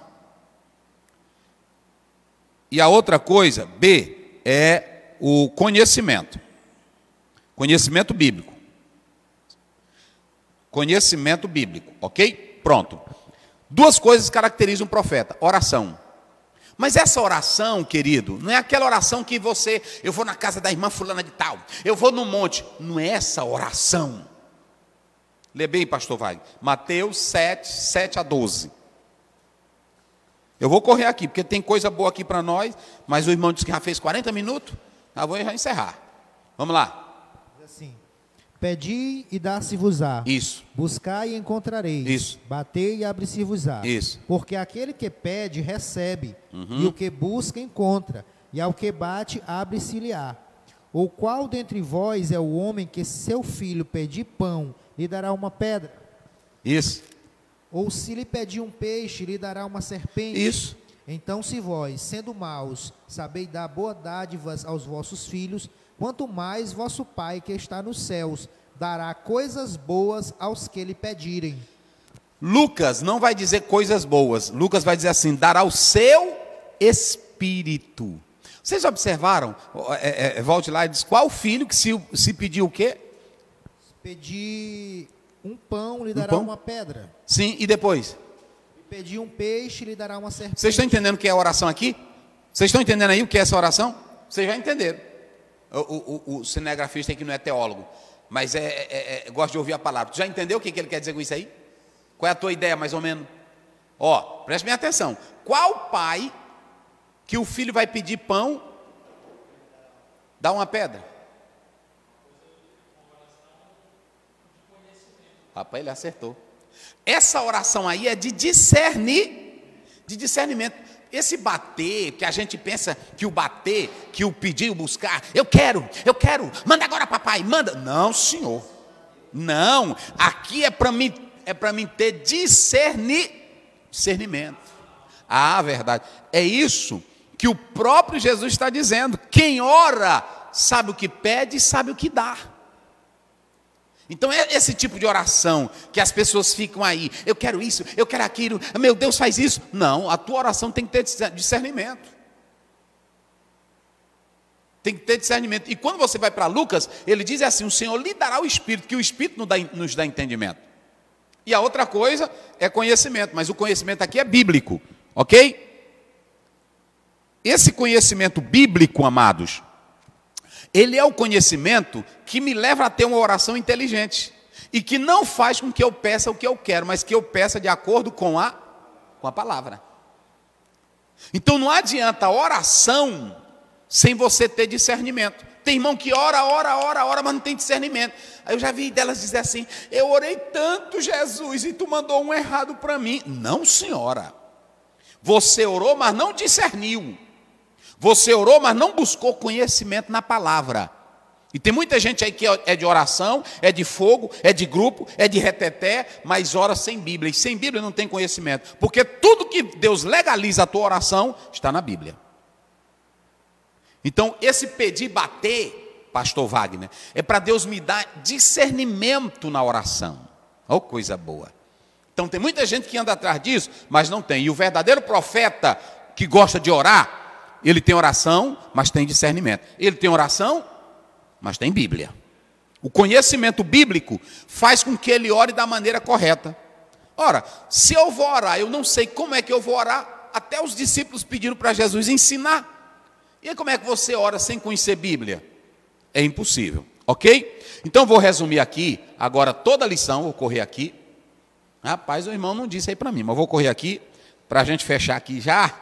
E a outra coisa, B, é o conhecimento. Conhecimento bíblico. Conhecimento bíblico, ok? Pronto. Duas coisas caracterizam um profeta. Oração. Mas essa oração, querido, não é aquela oração que eu vou na casa da irmã fulana de tal, eu vou no monte. Não é essa oração. Lê bem, pastor Wagner. Mateus 7, 7 a 12. Eu vou correr aqui, porque tem coisa boa aqui para nós, mas o irmão disse que já fez 40 minutos, já vou encerrar. Vamos lá. Assim, pedi e dar-se-vos-á. Isso. Buscai e encontrareis. Isso. Batei e abre-se-vos-á. Isso. Porque aquele que pede, recebe, e o que busca, encontra, e ao que bate, abre-se-lhe-á. Ou qual dentre vós é o homem que, se seu filho pedir pão, lhe dará uma pedra? Isso. Ou se lhe pedir um peixe, lhe dará uma serpente? Isso. Então, se vós, sendo maus, sabeis dar boas dádivas aos vossos filhos, quanto mais vosso Pai que está nos céus dará coisas boas aos que lhe pedirem. Lucas não vai dizer coisas boas. Lucas vai dizer assim, dará o seu espírito. Vocês observaram? Volte lá e diz, qual filho que se pedir o quê? Pedir um pão, lhe dará uma pedra. Sim, e depois? Pedir um peixe, lhe dará uma serpente. Vocês estão entendendo o que é a oração aqui? Vocês estão entendendo aí o que é essa oração? Vocês vão entender. O cinegrafista aqui não é teólogo, mas gosta de ouvir a palavra. Tu já entendeu o que ele quer dizer com isso aí? Qual é a tua ideia, mais ou menos? Ó, preste bem atenção. Qual pai que o filho vai pedir pão, dá uma pedra? Rapaz, ele acertou. Essa oração aí é de discernimento. Esse bater, que a gente pensa que o bater, que o pedir, o buscar, eu quero, manda agora papai, manda. Não, senhor. Não, aqui é para mim ter discernimento. Ah, verdade. É isso que o próprio Jesus está dizendo. Quem ora sabe o que pede e sabe o que dá. Então é esse tipo de oração que as pessoas ficam aí, eu quero isso, eu quero aquilo, meu Deus faz isso. Não, a tua oração tem que ter discernimento. Tem que ter discernimento. E quando você vai para Lucas, ele diz assim, o Senhor lhe dará o Espírito, que o Espírito nos dá entendimento. E a outra coisa é conhecimento, mas o conhecimento aqui é bíblico, ok? Esse conhecimento bíblico, amados, ele é o conhecimento que me leva a ter uma oração inteligente. E que não faz com que eu peça o que eu quero, mas que eu peça de acordo com a palavra. Então não adianta oração sem você ter discernimento. Tem irmão que ora, mas não tem discernimento. Aí eu já vi delas dizer assim, eu orei tanto, Jesus, e tu mandou um errado para mim. Não, senhora. Você orou, mas não discerniu. Você orou, mas não buscou conhecimento na palavra. E tem muita gente aí que é de oração, é de fogo, é de grupo, é de reteté, mas ora sem Bíblia. E sem Bíblia não tem conhecimento. Porque tudo que Deus legaliza a tua oração está na Bíblia. Então, esse pedir, bater, pastor Wagner, é para Deus me dar discernimento na oração. Oh, coisa boa. Então, tem muita gente que anda atrás disso, mas não tem. E o verdadeiro profeta que gosta de orar, ele tem oração, mas tem discernimento. Ele tem oração, mas tem Bíblia. O conhecimento bíblico faz com que ele ore da maneira correta. Ora, se eu vou orar, eu não sei como é que eu vou orar, até os discípulos pediram para Jesus ensinar. E aí, como é que você ora sem conhecer Bíblia? É impossível, ok? Então vou resumir aqui, agora toda a lição, vou correr aqui. Rapaz, o irmão não disse aí para mim, mas vou correr aqui, para a gente fechar aqui já.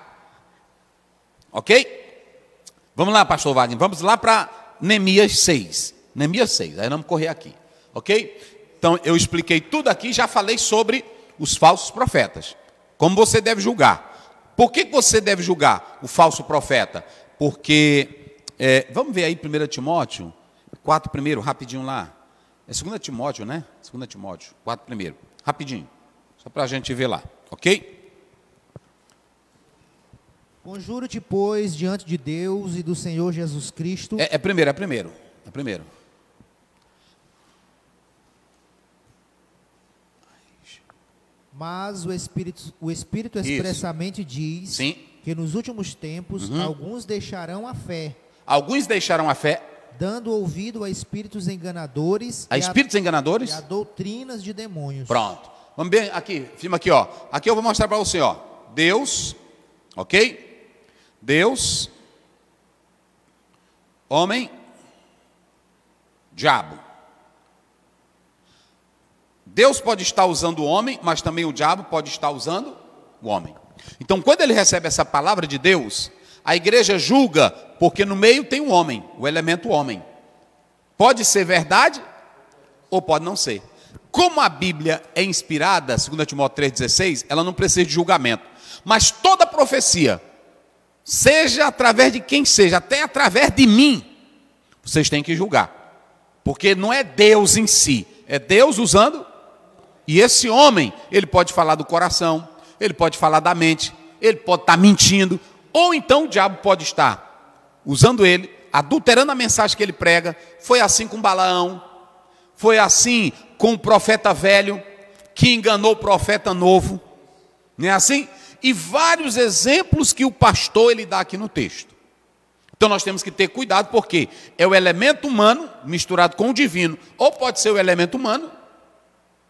Ok? Vamos lá, pastor Wagner, vamos lá para Neemias 6. Neemias 6, aí vamos correr aqui, ok? Então eu expliquei tudo aqui, já falei sobre os falsos profetas. Como você deve julgar. Por que você deve julgar o falso profeta? Porque, vamos ver aí 1 Timóteo 4 primeiro, rapidinho lá. É 2 Timóteo, né? 2 Timóteo 4 primeiro, rapidinho. Só para a gente ver lá, ok? Conjuro-te, pois, diante de Deus e do Senhor Jesus Cristo. É primeiro. Mas o Espírito expressamente diz Sim. que nos últimos tempos alguns deixarão a fé. Alguns deixarão a fé. Dando ouvido a espíritos enganadores. Enganadores? E a doutrinas de demônios. Pronto. Vamos ver aqui, filma aqui, ó. Aqui eu vou mostrar para você, ó. Deus, ok? Deus, homem, diabo. Deus pode estar usando o homem, mas também o diabo pode estar usando o homem. Então, quando ele recebe essa palavra de Deus, a igreja julga, porque no meio tem um homem, o elemento homem. Pode ser verdade ou pode não ser. Como a Bíblia é inspirada, 2 Timóteo 3,16, ela não precisa de julgamento. Mas toda profecia, seja através de quem seja, até através de mim, vocês têm que julgar. Porque não é Deus em si, é Deus usando. E esse homem, ele pode falar do coração, ele pode falar da mente, ele pode estar mentindo, ou então o diabo pode estar usando ele, adulterando a mensagem que ele prega. Foi assim com Balaão, foi assim com o profeta velho, que enganou o profeta novo, não é assim? E vários exemplos que o pastor ele dá aqui no texto. Então nós temos que ter cuidado, porque é o elemento humano misturado com o divino, ou pode ser o elemento humano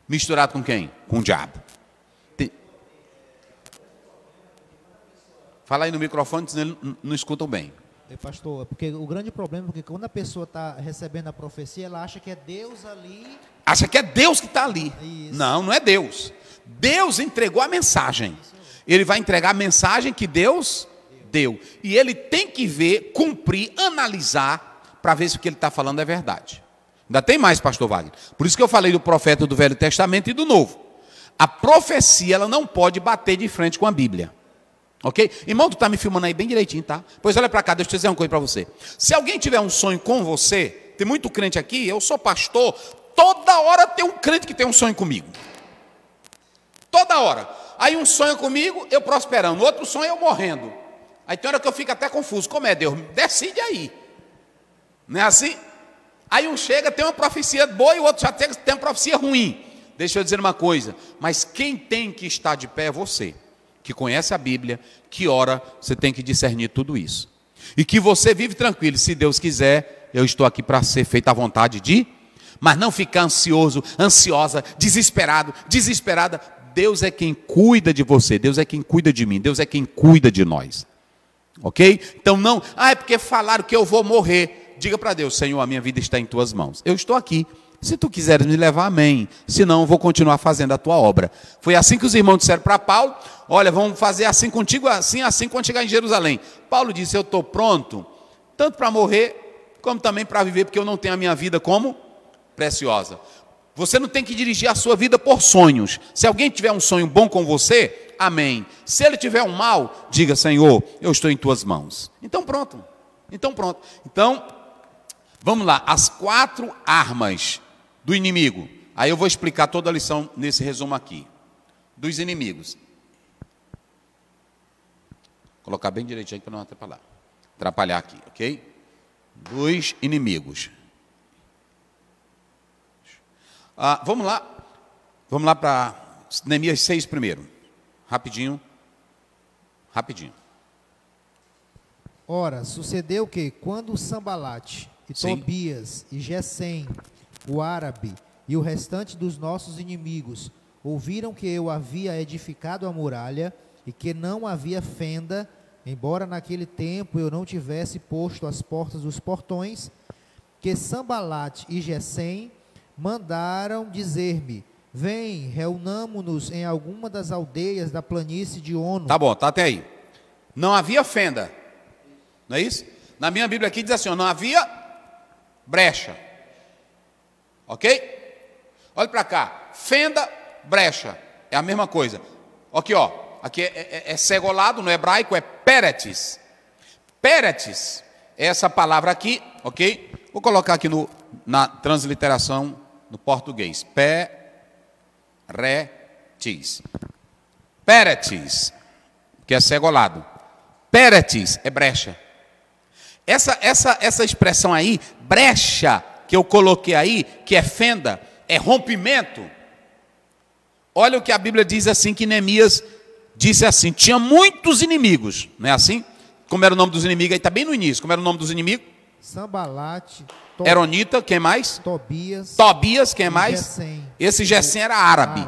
misturado com quem? Com o diabo. Fala aí no microfone, senão eles não escutam bem. Pastor, porque o grande problema é que quando a pessoa está recebendo a profecia, ela acha que é Deus ali. Acha que é Deus que está ali. Isso. Não, não é Deus. Deus entregou a mensagem. Ele vai entregar a mensagem que Deus deu. E ele tem que ver, cumprir, analisar, para ver se o que ele está falando é verdade. Ainda tem mais, pastor Wagner. Por isso que eu falei do profeta do Velho Testamento e do Novo. A profecia, ela não pode bater de frente com a Bíblia. Ok? Irmão, tu está me filmando aí bem direitinho, tá? Pois olha para cá, deixa eu te dizer uma coisa para você. Se alguém tiver um sonho com você, tem muito crente aqui, eu sou pastor, toda hora tem um crente que tem um sonho comigo. Toda hora. Aí um sonho comigo, eu prosperando. Outro sonho, eu morrendo. Aí tem hora que eu fico até confuso. Como é, Deus? Decide aí. Não é assim? Aí um chega, tem uma profecia boa e o outro já tem uma profecia ruim. Deixa eu dizer uma coisa. Mas quem tem que estar de pé é você. Que conhece a Bíblia, que ora, você tem que discernir tudo isso. E que você vive tranquilo. Se Deus quiser, eu estou aqui para ser feito à vontade de... Mas não ficar ansioso, ansiosa, desesperado, desesperada. Deus é quem cuida de você, Deus é quem cuida de mim, Deus é quem cuida de nós. Ok? Então não, é porque falaram que eu vou morrer. Diga para Deus, Senhor, a minha vida está em tuas mãos. Eu estou aqui. Se tu quiseres me levar, amém. Senão eu vou continuar fazendo a tua obra. Foi assim que os irmãos disseram para Paulo, olha, vamos fazer assim contigo, assim quando chegar em Jerusalém. Paulo disse, eu estou pronto, tanto para morrer, como também para viver, porque eu não tenho a minha vida como preciosa. Você não tem que dirigir a sua vida por sonhos. Se alguém tiver um sonho bom com você, amém. Se ele tiver um mal, diga, Senhor, eu estou em tuas mãos. Então pronto. Então, vamos lá. As 4 armas do inimigo. Aí eu vou explicar toda a lição nesse resumo aqui. Dos inimigos. Vou colocar bem direitinho para não atrapalhar aqui, ok? Dos inimigos. Vamos lá para Neemias 6 primeiro. Rapidinho. Ora, sucedeu que quando Sambalate e Sim. Tobias e Gesem, o árabe e o restante dos nossos inimigos ouviram que eu havia edificado a muralha e que não havia fenda, embora naquele tempo eu não tivesse posto as portas dos portões, que Sambalate e Gesem mandaram dizer-me, vem, reunamo-nos em alguma das aldeias da planície de Ono. Tá bom, tá até aí. Não havia fenda. Não é isso? Na minha Bíblia aqui diz assim, não havia brecha. Ok? Olha para cá. Fenda, brecha. É a mesma coisa. Aqui, ó. Aqui é segolado, no hebraico é peretes. Peretes é essa palavra aqui, ok? Vou colocar aqui na transliteração no português. Peretes. Peretes, que é segolado. Peretes é brecha. Essa expressão aí, brecha, que eu coloquei aí, que é fenda, é rompimento. Olha o que a Bíblia diz assim, que Neemias disse assim, tinha muitos inimigos, não é assim? Como era o nome dos inimigos? Aí está bem no início, como era o nome dos inimigos? Sambalate, Eronita, quem mais? Tobias, quem mais? Gesem. Esse Gesem era árabe.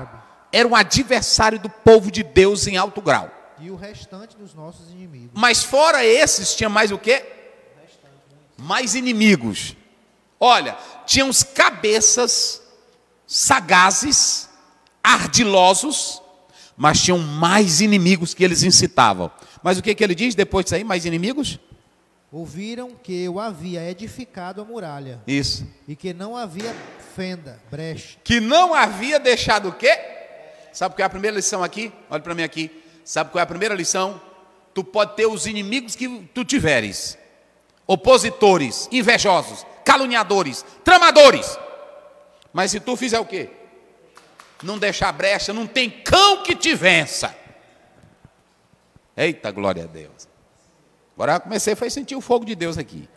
Era um adversário do povo de Deus em alto grau. E o restante dos nossos inimigos. Mas fora esses, tinha mais o quê? Mais inimigos. Olha, tinha uns cabeças sagazes, ardilosos, mas tinham mais inimigos que eles incitavam. Mas o que ele diz depois disso aí? Mais inimigos? Ouviram que eu havia edificado a muralha. Isso. E que não havia fenda, brecha. Que não havia deixado o quê? Sabe qual é a primeira lição aqui? Olha para mim aqui. Sabe qual é a primeira lição? Tu pode ter os inimigos que tu tiveres. Opositores, invejosos, caluniadores, tramadores. Mas se tu fizer o quê? Não deixar brecha, não tem cão que te vença. Eita, glória a Deus. Agora eu comecei a sentir o fogo de Deus aqui.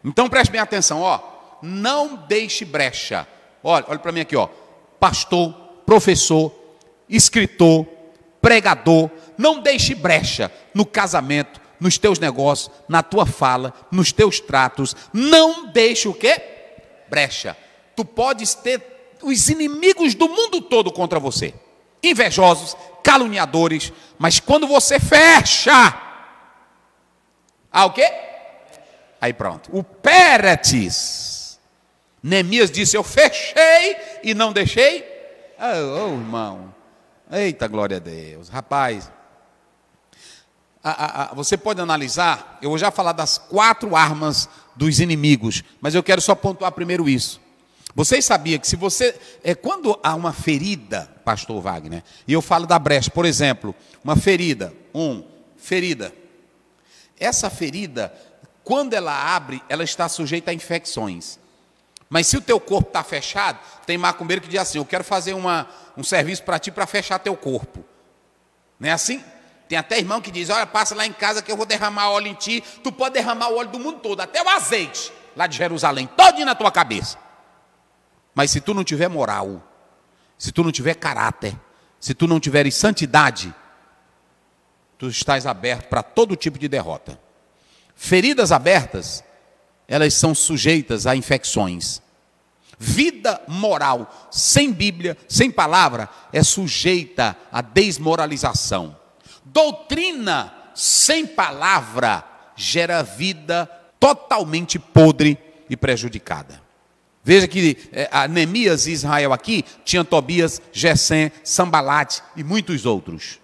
Então preste bem atenção, ó. Não deixe brecha. Olha para mim aqui, ó. Pastor, professor, escritor, pregador, não deixe brecha no casamento, nos teus negócios, na tua fala, nos teus tratos. Não deixe o quê? Brecha. Tu podes ter os inimigos do mundo todo contra você. Invejosos, caluniadores, mas quando você fecha, o quê? Aí pronto. O Péretes. Neemias disse, eu fechei e não deixei. Oh, irmão. Eita, glória a Deus. Rapaz, você pode analisar, eu vou já falar das 4 armas dos inimigos, mas eu quero só pontuar primeiro isso. Vocês sabiam que se você... quando há uma ferida, pastor Wagner, e eu falo da brecha, por exemplo, uma ferida, ferida. Essa ferida, quando ela abre, ela está sujeita a infecções. Mas se o teu corpo está fechado, tem macumbeiro que diz assim, eu quero fazer um serviço para ti para fechar teu corpo. Não é assim? Tem até irmão que diz, olha, passa lá em casa que eu vou derramar óleo em ti. Tu pode derramar o óleo do mundo todo, até o azeite, lá de Jerusalém, todinho na tua cabeça. Mas se tu não tiver moral, se tu não tiver caráter, se tu não tiveres santidade, tu estás aberto para todo tipo de derrota. Feridas abertas, elas são sujeitas a infecções. Vida moral sem Bíblia, sem palavra, é sujeita a desmoralização. Doutrina sem palavra gera vida totalmente podre e prejudicada. Veja que Neemias e Israel aqui tinha Tobias, Gesem, Sambalate e muitos outros.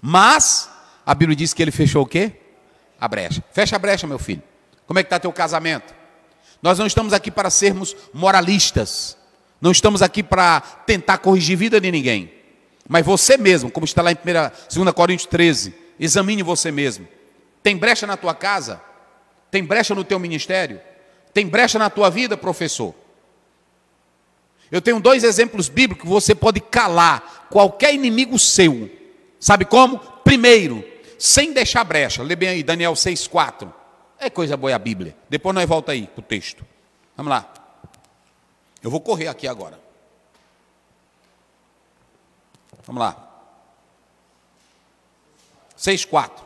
Mas a Bíblia diz que ele fechou o quê? A brecha. Fecha a brecha, meu filho. Como é que está teu casamento? Nós não estamos aqui para sermos moralistas. Não estamos aqui para tentar corrigir a vida de ninguém. Mas você mesmo, como está lá em 2 Coríntios 13, examine você mesmo. Tem brecha na tua casa? Tem brecha no teu ministério? Tem brecha na tua vida, professor? Eu tenho 2 exemplos bíblicos que você pode calar qualquer inimigo seu. Sabe como? Primeiro, sem deixar brecha. Lê bem aí, Daniel 6,4. É coisa boa a Bíblia. Depois nós volta aí para o texto. Vamos lá. Eu vou correr aqui agora. Vamos lá. 6,4.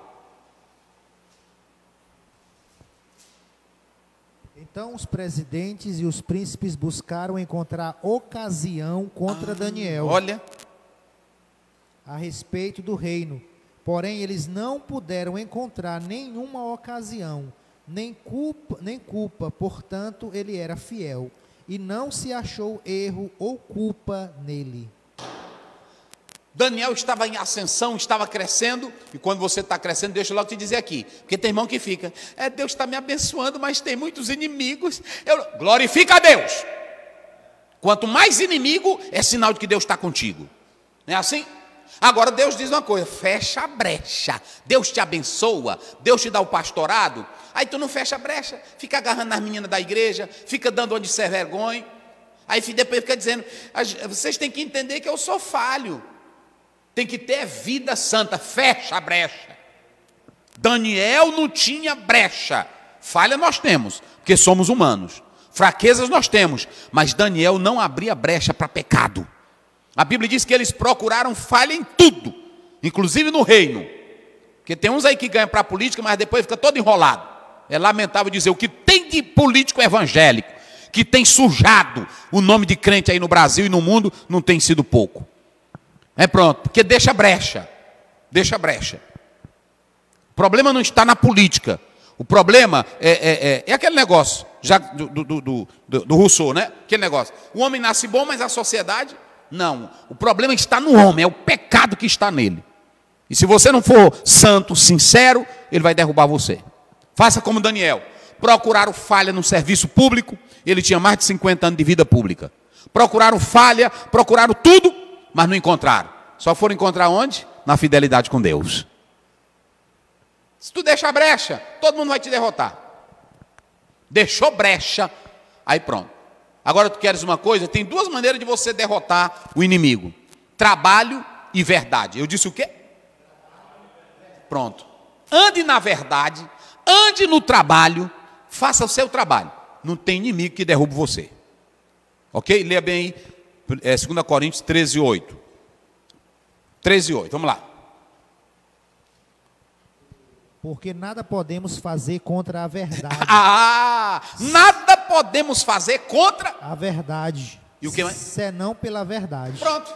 Então os presidentes e os príncipes buscaram encontrar ocasião contra Daniel. Olha. A respeito do reino. Porém, eles não puderam encontrar nenhuma ocasião, nem culpa, portanto, ele era fiel. E não se achou erro ou culpa nele. Daniel estava em ascensão, estava crescendo, e quando você está crescendo, deixa eu logo te dizer aqui, porque tem irmão que fica, Deus está me abençoando, mas tem muitos inimigos, glorifica a Deus. Quanto mais inimigo, é sinal de que Deus está contigo, não é assim? Agora Deus diz uma coisa, fecha a brecha, Deus te abençoa, Deus te dá o pastorado, aí tu não fecha a brecha, fica agarrando nas meninas da igreja, fica dando onde ser vergonha, aí depois fica dizendo, vocês têm que entender que eu sou falho, tem que ter vida santa, fecha a brecha. Daniel não tinha brecha, falha nós temos, porque somos humanos, fraquezas nós temos, mas Daniel não abria brecha para pecado. A Bíblia diz que eles procuraram falha em tudo, inclusive no reino, porque tem uns aí que ganham para a política, mas depois fica todo enrolado. É lamentável dizer, o que tem de político evangélico, que tem sujado o nome de crente aí no Brasil e no mundo, não tem sido pouco. Pronto, porque deixa brecha, deixa brecha. O problema não está na política, o problema é aquele negócio, já do Rousseau, né? Aquele negócio, o homem nasce bom, mas a sociedade, não. O problema está no homem, é o pecado que está nele. E se você não for santo, sincero, ele vai derrubar você. Faça como Daniel, procuraram falha no serviço público, ele tinha mais de 50 anos de vida pública. Procuraram falha, procuraram tudo, mas não encontraram. Só foram encontrar onde? Na fidelidade com Deus. Se tu deixar brecha, todo mundo vai te derrotar. Deixou brecha, aí pronto. Agora tu queres uma coisa? Tem 2 maneiras de você derrotar o inimigo. Trabalho e verdade. Eu disse o quê? Pronto. Ande na verdade, ande no trabalho, faça o seu trabalho. Não tem inimigo que derrube você. Ok? Leia bem aí, 2 Coríntios 13:8. 13:8, vamos lá. Porque nada podemos fazer contra a verdade. Nada podemos fazer contra a verdade. E o que mais? Senão pela verdade. Pronto.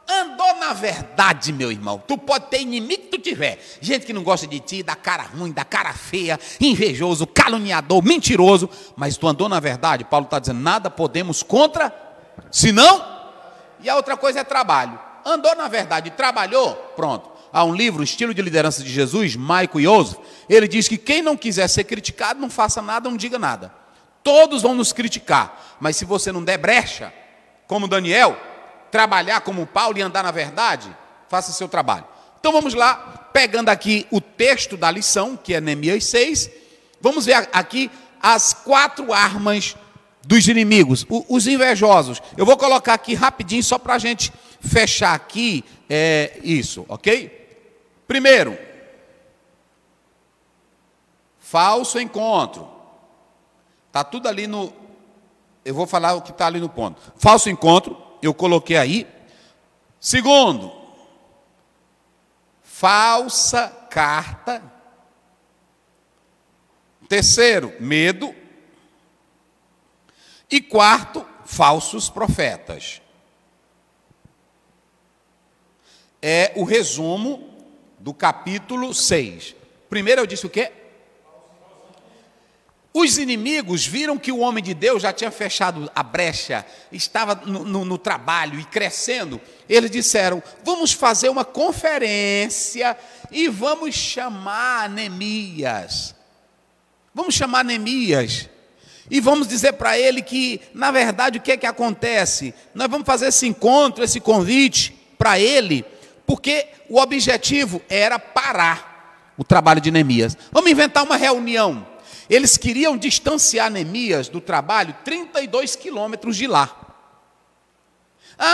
Andou na verdade, meu irmão. Tu pode ter inimigo que tu tiver. Gente que não gosta de ti, da cara ruim, da cara feia, invejoso, caluniador, mentiroso. Mas tu andou na verdade, Paulo está dizendo, nada podemos contra, senão. E a outra coisa é trabalho. Andou na verdade, trabalhou, pronto. Há um livro, Estilo de Liderança de Jesus, Michael Youssef, ele diz que quem não quiser ser criticado, não faça nada, não diga nada. Todos vão nos criticar, mas se você não der brecha, como Daniel, trabalhar como Paulo e andar na verdade, faça seu trabalho. Então vamos lá, pegando aqui o texto da lição, que é Neemias 6, vamos ver aqui as 4 armas dos inimigos, os invejosos. Eu vou colocar aqui rapidinho, só para a gente fechar aqui isso, ok? Primeiro, falso encontro. Está tudo ali no... Eu vou falar o que está ali no ponto. Falso encontro, eu coloquei aí. Segundo, falsa carta. Terceiro, medo. E quarto, falsos profetas. É o resumo do capítulo 6. Primeiro eu disse o quê? Os inimigos viram que o homem de Deus já tinha fechado a brecha, estava no trabalho e crescendo. Eles disseram, vamos fazer uma conferência e vamos chamar Neemias. Vamos chamar Neemias. E vamos dizer para ele que, na verdade, o que é que acontece? Nós vamos fazer esse encontro, esse convite para ele, porque o objetivo era parar o trabalho de Neemias. Vamos inventar uma reunião. Eles queriam distanciar Neemias do trabalho 32 quilômetros de lá.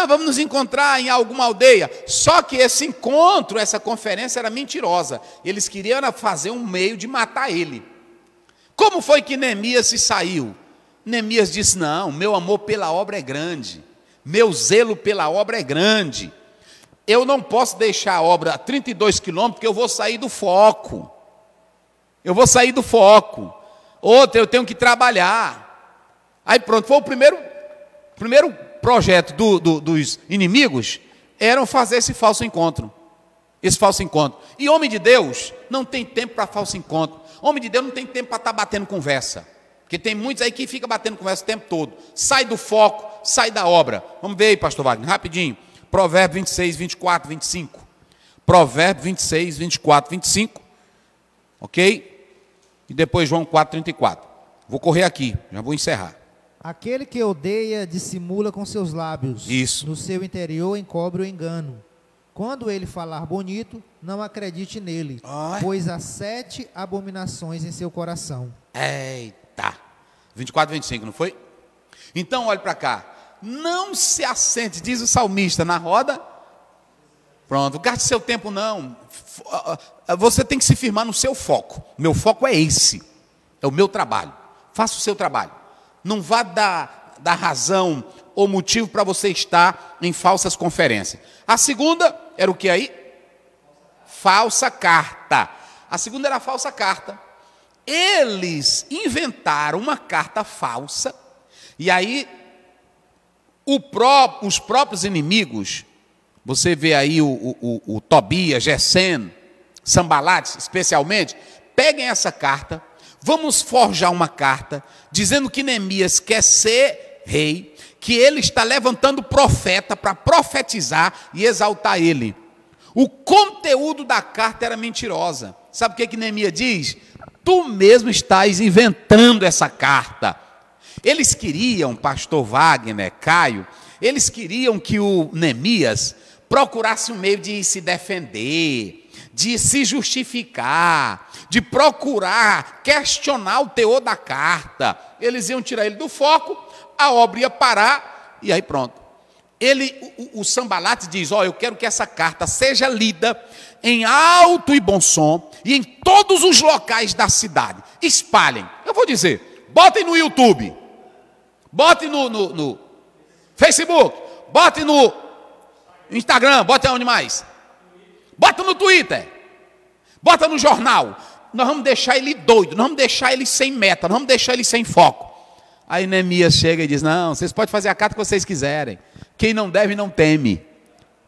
Vamos nos encontrar em alguma aldeia. Só que esse encontro, essa conferência era mentirosa. Eles queriam fazer um meio de matar ele. Como foi que Neemias se saiu? Neemias disse, não, meu amor pela obra é grande. Meu zelo pela obra é grande. Eu não posso deixar a obra a 32 quilômetros, porque eu vou sair do foco. Eu vou sair do foco. Outra, eu tenho que trabalhar. Aí pronto, foi o primeiro projeto dos inimigos, era fazer esse falso encontro. Esse falso encontro. E homem de Deus não tem tempo para falso encontro. Homem de Deus não tem tempo para estar batendo conversa. Porque tem muitos aí que ficam batendo conversa o tempo todo. Sai do foco, sai da obra. Vamos ver aí, pastor Wagner, rapidinho. Provérbio 26, 24, 25. Provérbio 26, 24, 25. Ok? E depois João 4, 34. Vou correr aqui, já vou encerrar. Aquele que odeia dissimula com seus lábios. Isso. No seu interior encobre o engano. Quando ele falar bonito, não acredite nele, pois há 7 abominações em seu coração. Eita! 24, 25, não foi? Então, olhe para cá. Não se assente, diz o salmista, na roda. Pronto, gaste seu tempo não. Você tem que se firmar no seu foco. Meu foco é esse. É o meu trabalho. Faça o seu trabalho. Não vá dar razão ou motivo para você estar em falsas conferências. A segunda era o que aí? Falsa carta. A segunda era a falsa carta. Eles inventaram uma carta falsa. E aí, os próprios inimigos, você vê aí o Tobias, Gesem, Sanbalate, especialmente, peguem essa carta, vamos forjar uma carta, dizendo que Neemias quer ser rei, que ele está levantando profeta para profetizar e exaltar ele. O conteúdo da carta era mentirosa. Sabe o que Neemias diz? Tu mesmo estás inventando essa carta. Eles queriam, pastor Wagner, Caio, eles queriam que o Neemias procurasse um meio de se defender, de se justificar, de procurar questionar o teor da carta. Eles iam tirar ele do foco, a obra ia parar e aí pronto. O Sanbalate diz, eu quero que essa carta seja lida em alto e bom som e em todos os locais da cidade. Espalhem. Eu vou dizer, botem no YouTube, botem no Facebook, botem no Instagram, botem onde mais? Bota no Twitter, bota no jornal. Nós vamos deixar ele doido, nós vamos deixar ele sem meta, nós vamos deixar ele sem foco. Aí Neemias chega e diz, não, vocês podem fazer a carta que vocês quiserem. Quem não deve não teme.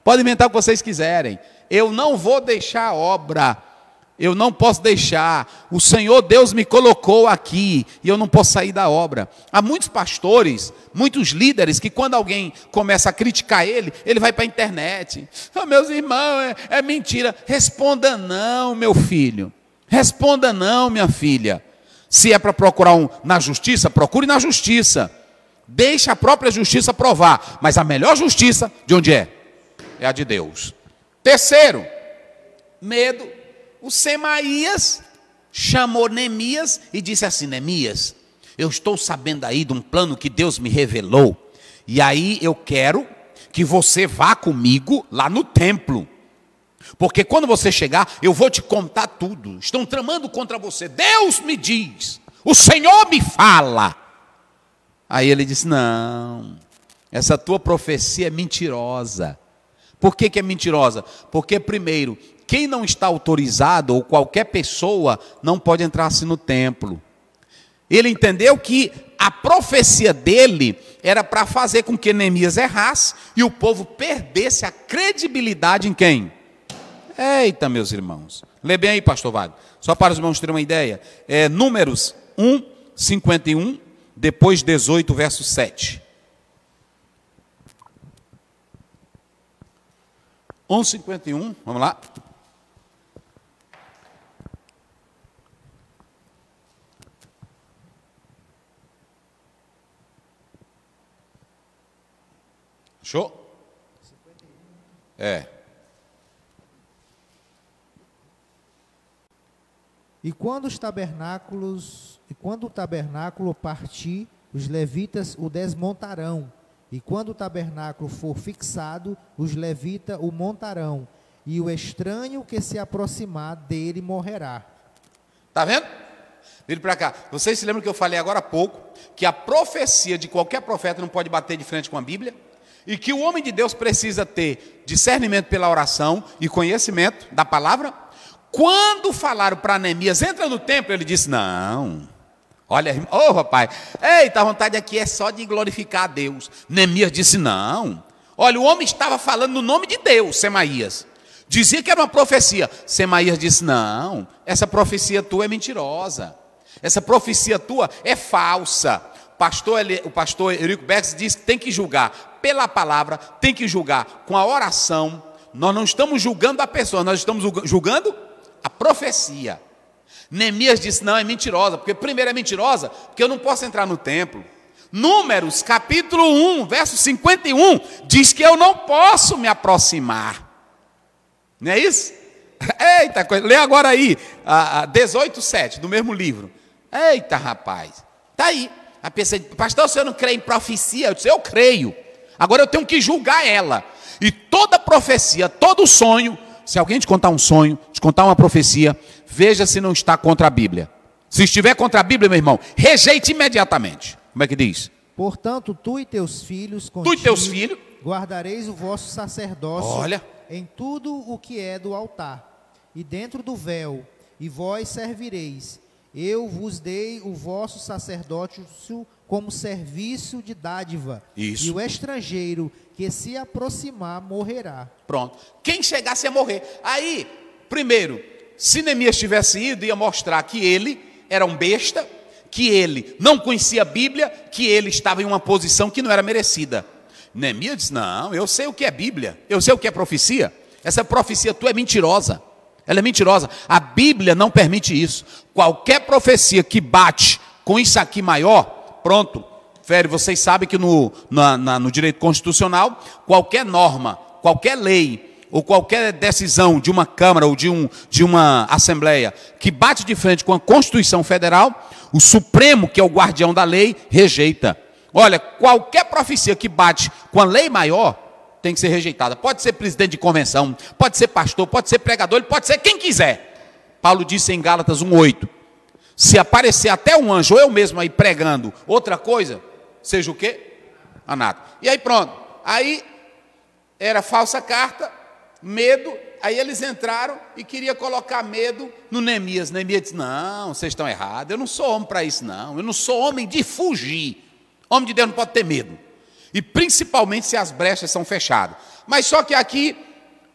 Podem inventar o que vocês quiserem. Eu não vou deixar a obra. Eu não posso deixar. O Senhor Deus me colocou aqui e eu não posso sair da obra. Há muitos pastores, muitos líderes que quando alguém começa a criticar ele, ele vai para a internet. Meus irmãos, é mentira. Responda não, meu filho. Responda não, minha filha. Se é para procurar na justiça, procure na justiça. Deixe a própria justiça provar. Mas a melhor justiça, de onde é? É a de Deus. Terceiro, medo. O Semaías chamou Neemias e disse assim: Neemias, eu estou sabendo aí de um plano que Deus me revelou. E aí eu quero que você vá comigo lá no templo. Porque quando você chegar, eu vou te contar tudo. Estão tramando contra você. Deus me diz, o Senhor me fala. Aí ele disse: não, essa tua profecia é mentirosa. Por que é mentirosa? Porque, primeiro, quem não está autorizado, ou qualquer pessoa, não pode entrar assim no templo. Ele entendeu que a profecia dele era para fazer com que Neemias errasse e o povo perdesse a credibilidade em quem? Eita, meus irmãos. Lê bem aí, pastor Wagner. Só para os irmãos terem uma ideia. Números 1, 51, depois 18, verso 7. 1:51, vamos lá. Achou? E quando o tabernáculo partir, os levitas o desmontarão. E quando o tabernáculo for fixado, os levitas o montarão. E o estranho que se aproximar dele morrerá. Está vendo? Vire para cá. Vocês se lembram que eu falei agora há pouco que a profecia de qualquer profeta não pode bater de frente com a Bíblia? E que o homem de Deus precisa ter discernimento pela oração e conhecimento da palavra? Quando falaram para Neemias, entra no templo, ele disse: não. Olha, rapaz, eita, a vontade aqui é só de glorificar a Deus. Neemias disse: não. Olha, o homem estava falando no nome de Deus, Semaías. Dizia que era uma profecia. Semaías disse: não, essa profecia tua é mentirosa. Essa profecia tua é falsa. O pastor Eurico Bex diz que tem que julgar pela palavra, tem que julgar com a oração. Nós não estamos julgando a pessoa, nós estamos julgando a profecia. Neemias disse: não, é mentirosa. Porque primeiro é mentirosa, porque eu não posso entrar no templo. Números, capítulo 1, verso 51, diz que eu não posso me aproximar. Não é isso? Eita coisa, lê agora aí, 18:7, do mesmo livro. Eita, rapaz, está aí. A pessoa diz: pastor, o senhor não crê em profecia? Eu disse: eu creio. Agora eu tenho que julgar ela. E toda profecia, todo sonho, se alguém te contar um sonho, te contar uma profecia, veja se não está contra a Bíblia. Se estiver contra a Bíblia, meu irmão, rejeite imediatamente. Como é que diz? Portanto, tu e teus filhos guardareis o vosso sacerdócio. Olha, em tudo o que é do altar, e dentro do véu, e vós servireis. Eu vos dei o vosso sacerdócio como serviço de dádiva. Isso. E o estrangeiro que se aproximar morrerá. Pronto. Quem chegasse a morrer. Aí, primeiro, se Neemias tivesse ido, ia mostrar que ele era um besta, que ele não conhecia a Bíblia, que ele estava em uma posição que não era merecida. Neemias disse: não, eu sei o que é Bíblia, eu sei o que é profecia. Essa profecia tua é mentirosa. Ela é mentirosa. A Bíblia não permite isso. Qualquer profecia que bate com isso aqui maior, pronto. Fere, vocês sabem que no direito constitucional, qualquer norma, qualquer lei, ou qualquer decisão de uma Câmara ou de uma Assembleia que bate de frente com a Constituição Federal, o Supremo, que é o guardião da lei, rejeita. Olha, qualquer profecia que bate com a lei maior tem que ser rejeitada. Pode ser presidente de convenção, pode ser pastor, pode ser pregador, ele pode ser quem quiser. Paulo disse em Gálatas 1:8, se aparecer até um anjo, ou eu mesmo aí pregando outra coisa, seja o quê? Anátema. E aí pronto. Aí era falsa carta, medo. Aí eles entraram e queriam colocar medo no Neemias. Neemias disse: não, vocês estão errados, eu não sou homem para isso não. Eu não sou homem de fugir. Homem de Deus não pode ter medo. E principalmente se as brechas são fechadas. Mas só que aqui,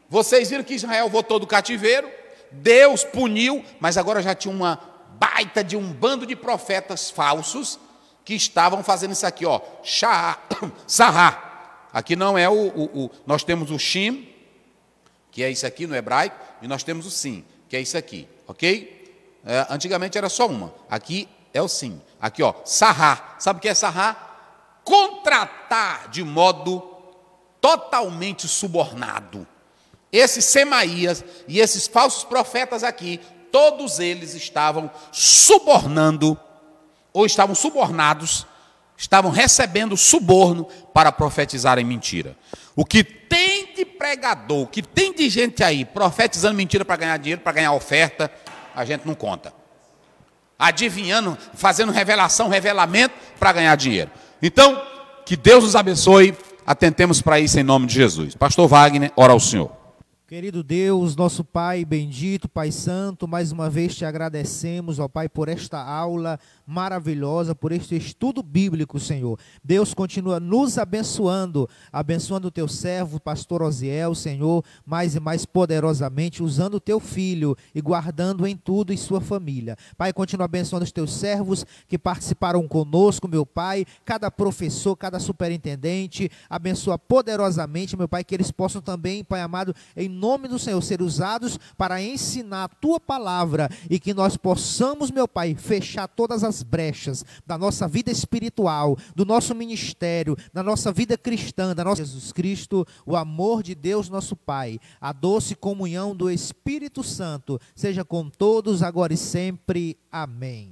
vocês viram que Israel voltou do cativeiro, Deus puniu, mas agora já tinha uma baita de um bando de profetas falsos que estavam fazendo isso aqui, ó, sarrá. Aqui não é nós temos o Shim, que é isso aqui no hebraico, e nós temos o Sim, que é isso aqui, ok? Antigamente era só uma. Aqui É o sim. Aqui, ó, sarrar. Sabe o que é sarrar? Contratar de modo totalmente subornado. Esse Semaías e esses falsos profetas aqui, todos eles estavam subornando, ou estavam subornados, estavam recebendo suborno para profetizarem mentira. O que tem de pregador, o que tem de gente aí profetizando mentira para ganhar dinheiro, para ganhar oferta, a gente não conta. Adivinhando, fazendo revelação, revelamento para ganhar dinheiro. Então, que Deus nos abençoe, atentemos para isso em nome de Jesus. Pastor Wagner, ora ao Senhor. Querido Deus, nosso Pai bendito, Pai Santo, mais uma vez te agradecemos, ó Pai, por esta aula maravilhosa, por este estudo bíblico, Senhor. Deus continua nos abençoando, abençoando o teu servo, pastor Osiel, Senhor, mais e mais poderosamente, usando o teu filho e guardando em tudo e sua família. Pai, continua abençoando os teus servos que participaram conosco, meu Pai, cada professor, cada superintendente, abençoa poderosamente, meu Pai, que eles possam também, Pai amado, em nome do Senhor, ser usados para ensinar a tua palavra e que nós possamos, meu Pai, fechar todas as brechas da nossa vida espiritual, do nosso ministério, da nossa vida cristã, da nossa Jesus Cristo, o amor de Deus nosso Pai, a doce comunhão do Espírito Santo, seja com todos agora e sempre. Amém.